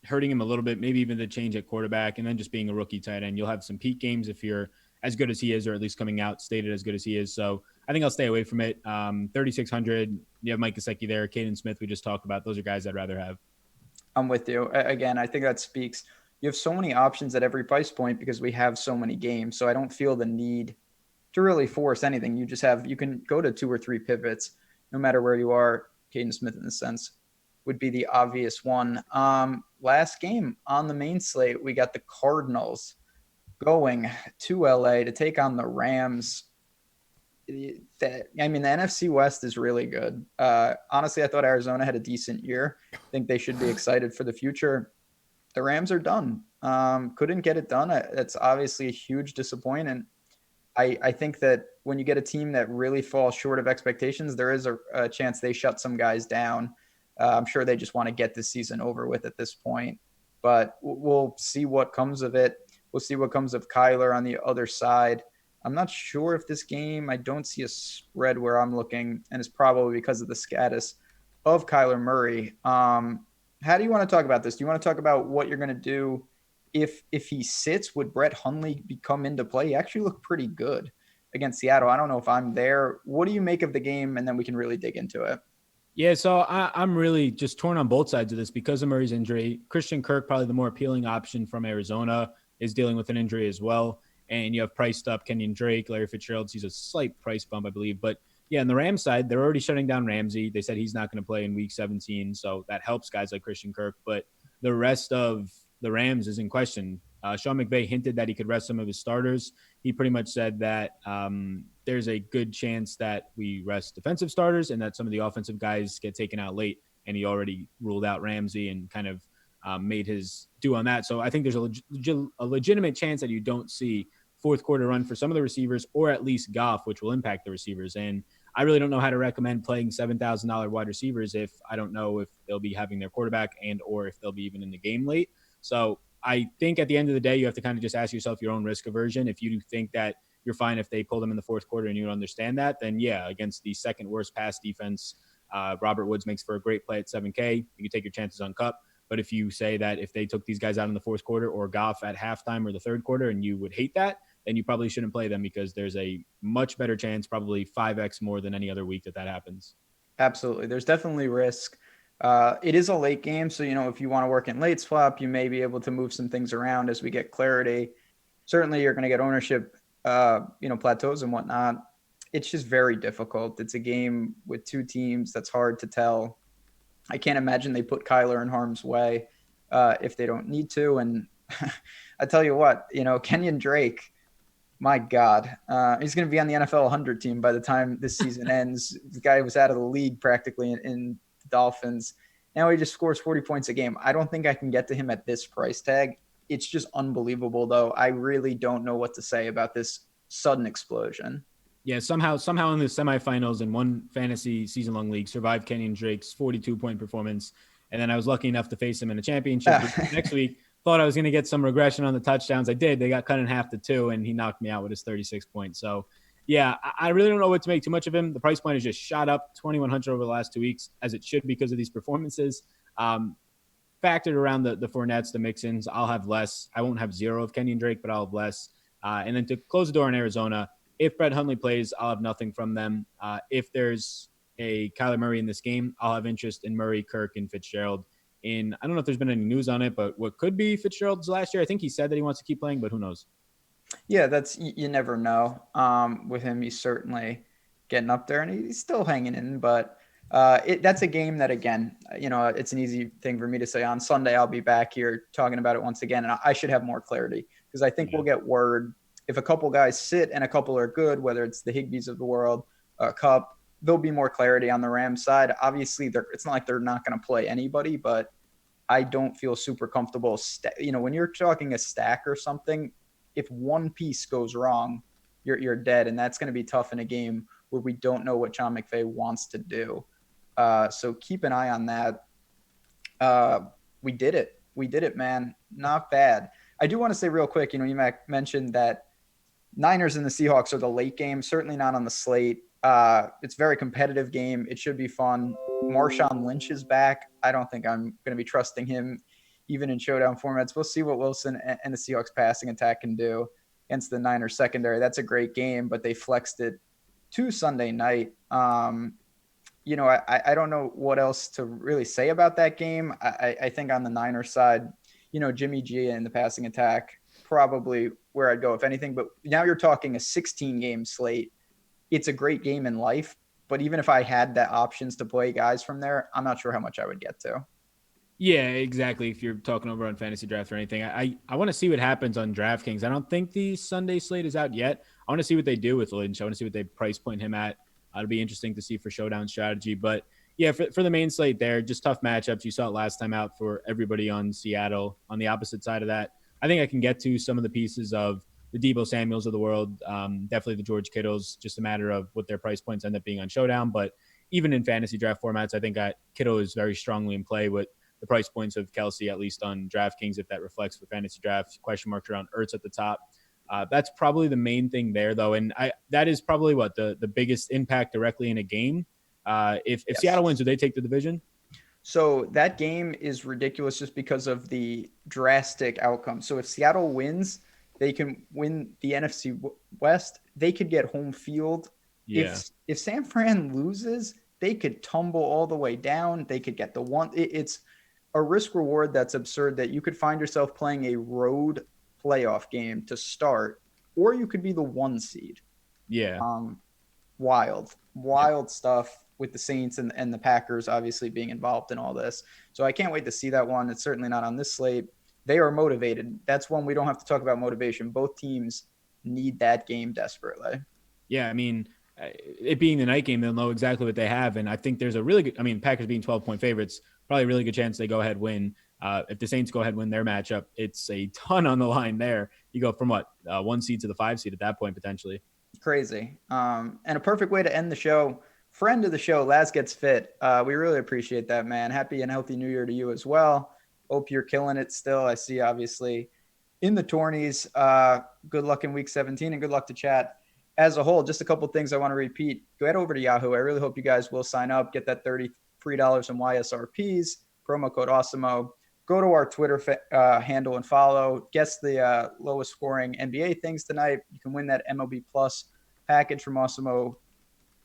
hurting him a little bit, maybe even the change at quarterback, and then just being a rookie tight end. You'll have some peak games if you're as good as he is, or at least coming out stated as good as he is. So I think I'll stay away from it. 3,600, you have Mike Gesicki there, Caden Smith we just talked about. Those are guys I'd rather have. I'm with you. Again, I think that speaks. You have so many options at every price point because we have so many games. So I don't feel the need to really force anything. You can go to 2 or 3 pivots no matter where you are. Caden Smith, in a sense, would be the obvious one. Last game on the main slate, we got the Cardinals going to LA to take on the Rams. The NFC West is really good. Honestly, I thought Arizona had a decent year. I think they should be excited for the future. The Rams are done. Couldn't get it done. That's obviously a huge disappointment. I think that when you get a team that really falls short of expectations, there is a chance they shut some guys down. I'm sure they just want to get this season over with at this point. But we'll see what comes of it. We'll see what comes of Kyler on the other side. I'm not sure if this game, I don't see a spread where I'm looking, and it's probably because of the status of Kyler Murray. How do you want to talk about this? Do you want to talk about what you're going to do if he sits? Would Brett Hundley come into play? He actually looked pretty good against Seattle. I don't know if I'm there. What do you make of the game? And then we can really dig into it. Yeah, so I'm really just torn on both sides of this because of Murray's injury. Christian Kirk, probably the more appealing option from Arizona, is dealing with an injury as well. and you have priced up Kenyon Drake, Larry Fitzgerald. He's a slight price bump, I believe. But yeah, on the Rams side, they're already shutting down Ramsey. They said he's not going to play in week 17. So that helps guys like Christian Kirk. But the rest of the Rams is in question. Sean McVay hinted that he could rest some of his starters. He pretty much said that there's a good chance that we rest defensive starters and that some of the offensive guys get taken out late. And he already ruled out Ramsey and kind of made his due on that. So I think there's a legitimate chance that you don't see fourth quarter run for some of the receivers, or at least Goff, which will impact the receivers. And I really don't know how to recommend playing $7,000 wide receivers if I don't know if they'll be having their quarterback and or if they'll be even in the game late. So I think at the end of the day, you have to kind of just ask yourself your own risk aversion. If you think that you're fine if they pull them in the fourth quarter and you understand that, then yeah, against the second worst pass defense, Robert Woods makes for a great play at 7K. You can take your chances on Kupp. But if you say that if they took these guys out in the fourth quarter or Goff at halftime or the third quarter and you would hate that, then you probably shouldn't play them because there's a much better chance, probably 5x more than any other week that happens. Absolutely. There's definitely risk. It is a late game. So, if you want to work in late swap, you may be able to move some things around as we get clarity. Certainly you're going to get ownership, plateaus and whatnot. It's just very difficult. It's a game with two teams that's hard to tell. I can't imagine they put Kyler in harm's way if they don't need to. And I tell you what, Kenyon Drake, my God, he's going to be on the NFL 100 team by the time this season ends. The guy was out of the league practically in the Dolphins. Now he just scores 40 points a game. I don't think I can get to him at this price tag. It's just unbelievable, though. I really don't know what to say about this sudden explosion. Yeah, somehow in the semifinals in one fantasy season-long league, survived Kenyon Drake's 42-point performance. And then I was lucky enough to face him in a championship next week. Thought I was going to get some regression on the touchdowns. I did. They got cut in half to 2, and he knocked me out with his 36 points. So, yeah, I really don't know what to make too much of him. The price point has just shot up 2,100 over the last 2 weeks, as it should because of these performances. Factored around the Fournettes, the Mixons, I'll have less. I won't have zero of Kenyon Drake, but I'll have less. And then to close the door in Arizona, if Brett Hundley plays, I'll have nothing from them. If there's a Kyler Murray in this game, I'll have interest in Murray, Kirk, and Fitzgerald. I don't know if there's been any news on it, but what could be Fitzgerald's last year, I think he said that he wants to keep playing, but who knows? Yeah, you never know. With him, he's certainly getting up there, and he's still hanging in. But that's a game that, again, it's an easy thing for me to say. On Sunday, I'll be back here talking about it once again, and I should have more clarity because I think we'll get word. If a couple guys sit and a couple are good, whether it's the Higbees of the world, Kupp, there'll be more clarity on the Rams side. Obviously, it's not like they're not going to play anybody, but I don't feel super comfortable. When you're talking a stack or something, if one piece goes wrong, you're dead, and that's going to be tough in a game where we don't know what Sean McVay wants to do. So keep an eye on that. We did it, man. Not bad. I do want to say real quick, you mentioned that Niners and the Seahawks are the late game, certainly not on the slate. It's a very competitive game. It should be fun. Marshawn Lynch is back. I don't think I'm going to be trusting him even in showdown formats. We'll see what Wilson and the Seahawks passing attack can do against the Niners secondary. That's a great game, but they flexed it to Sunday night. I don't know what else to really say about that game. I think on the Niners side, Jimmy G and the passing attack, probably where I'd go, if anything. But now you're talking a 16-game slate. It's a great game in life, but even if I had the options to play guys from there, I'm not sure how much I would get to. Yeah, exactly. If you're talking over on fantasy draft or anything, I want to see what happens on DraftKings. I don't think the Sunday slate is out yet. I want to see what they do with Lynch. I want to see what they price point him at. It'll be interesting to see for showdown strategy. But yeah, for the main slate there, just tough matchups. You saw it last time out for everybody on Seattle. On the opposite side of that, I think I can get to some of the pieces of the Deebo Samuels of the world, definitely the George Kittles, just a matter of what their price points end up being on showdown. But even in fantasy draft formats, I think Kittle is very strongly in play with the price points of Kelsey, at least on DraftKings, if that reflects for fantasy drafts. Question marks around Ertz at the top. That's probably the main thing there, though. And that is probably the biggest impact directly in a game. If Seattle wins, do they take the division? So that game is ridiculous just because of the drastic outcome. So if Seattle wins, they can win the NFC West. They could get home field. Yeah. If San Fran loses, they could tumble all the way down. They could get the one. It's a risk reward that's absurd that you could find yourself playing a road playoff game to start, or you could be the 1 seed. Yeah. Wild stuff with the Saints and the Packers obviously being involved in all this. So I can't wait to see that one. It's certainly not on this slate. They are motivated. That's one we don't have to talk about motivation. Both teams need that game desperately. Yeah, I mean, it being the night game, they'll know exactly what they have. And I think there's a really good, I mean, Packers being 12-point favorites, probably a really good chance they go ahead win. If the Saints go ahead win their matchup, it's a ton on the line there. You go from what, 1 seed to the 5 seed at that point, potentially. Crazy. And a perfect way to end the show. Friend of the show, Laz Gets Fit. We really appreciate that, man. Happy and healthy New Year to you as well. Hope you're killing it still. I see, obviously, in the tourneys. Good luck in week 17 and good luck to chat as a whole. Just a couple things I want to repeat. Go head over to Yahoo. I really hope you guys will sign up, get that $30 free in YSRPs, promo code AWESEMO. Go to our Twitter handle and follow. Guess the lowest scoring NBA things tonight. You can win that MLB Plus package from Awesemo.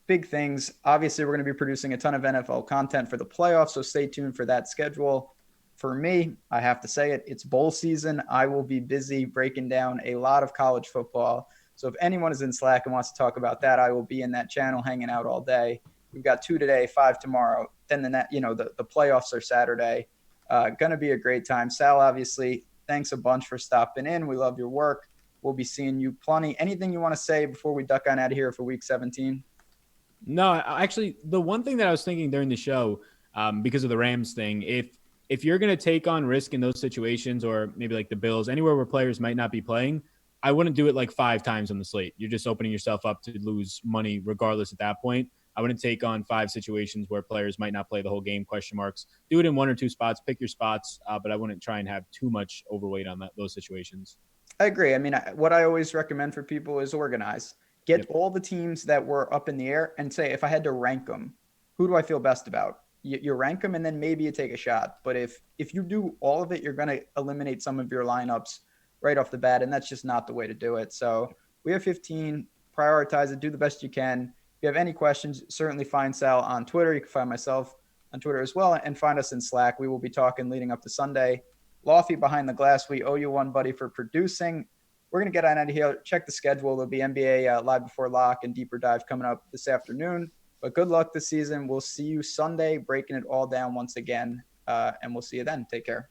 Big things. Obviously, we're going to be producing a ton of NFL content for the playoffs, so stay tuned for that schedule. For me, I have to say it, it's bowl season. I will be busy breaking down a lot of college football. So if anyone is in Slack and wants to talk about that, I will be in that channel hanging out all day. We've got 2 today, 5 tomorrow. Then the playoffs are Saturday. Going to be a great time. Sal, obviously, thanks a bunch for stopping in. We love your work. We'll be seeing you plenty. Anything you want to say before we duck on out of here for week 17? No, actually, the one thing that I was thinking during the show, because of the Rams thing, if you're going to take on risk in those situations, or maybe like the Bills, anywhere where players might not be playing, I wouldn't do it like 5 times on the slate. You're just opening yourself up to lose money regardless at that point. I wouldn't take on 5 situations where players might not play the whole game, question marks. Do it in 1 or 2 spots, pick your spots, but I wouldn't try and have too much overweight on those situations. I agree. I mean, what I always recommend for people is organize. Get all the teams that were up in the air and say, if I had to rank them, who do I feel best about? You rank them and then maybe you take a shot. But if you do all of it, you're going to eliminate some of your lineups right off the bat, and that's just not the way to do it. So we have 15. Prioritize it. Do the best you can. If you have any questions, certainly find Sal on Twitter. You can find myself on Twitter as well, and find us in Slack. We will be talking leading up to Sunday. Lofty behind the glass, we owe you one, buddy, for producing. We're going to get on out of here. Check the schedule. There'll be NBA Live Before Lock and Deeper Dive coming up this afternoon. But good luck this season. We'll see you Sunday, breaking it all down once again. And we'll see you then. Take care.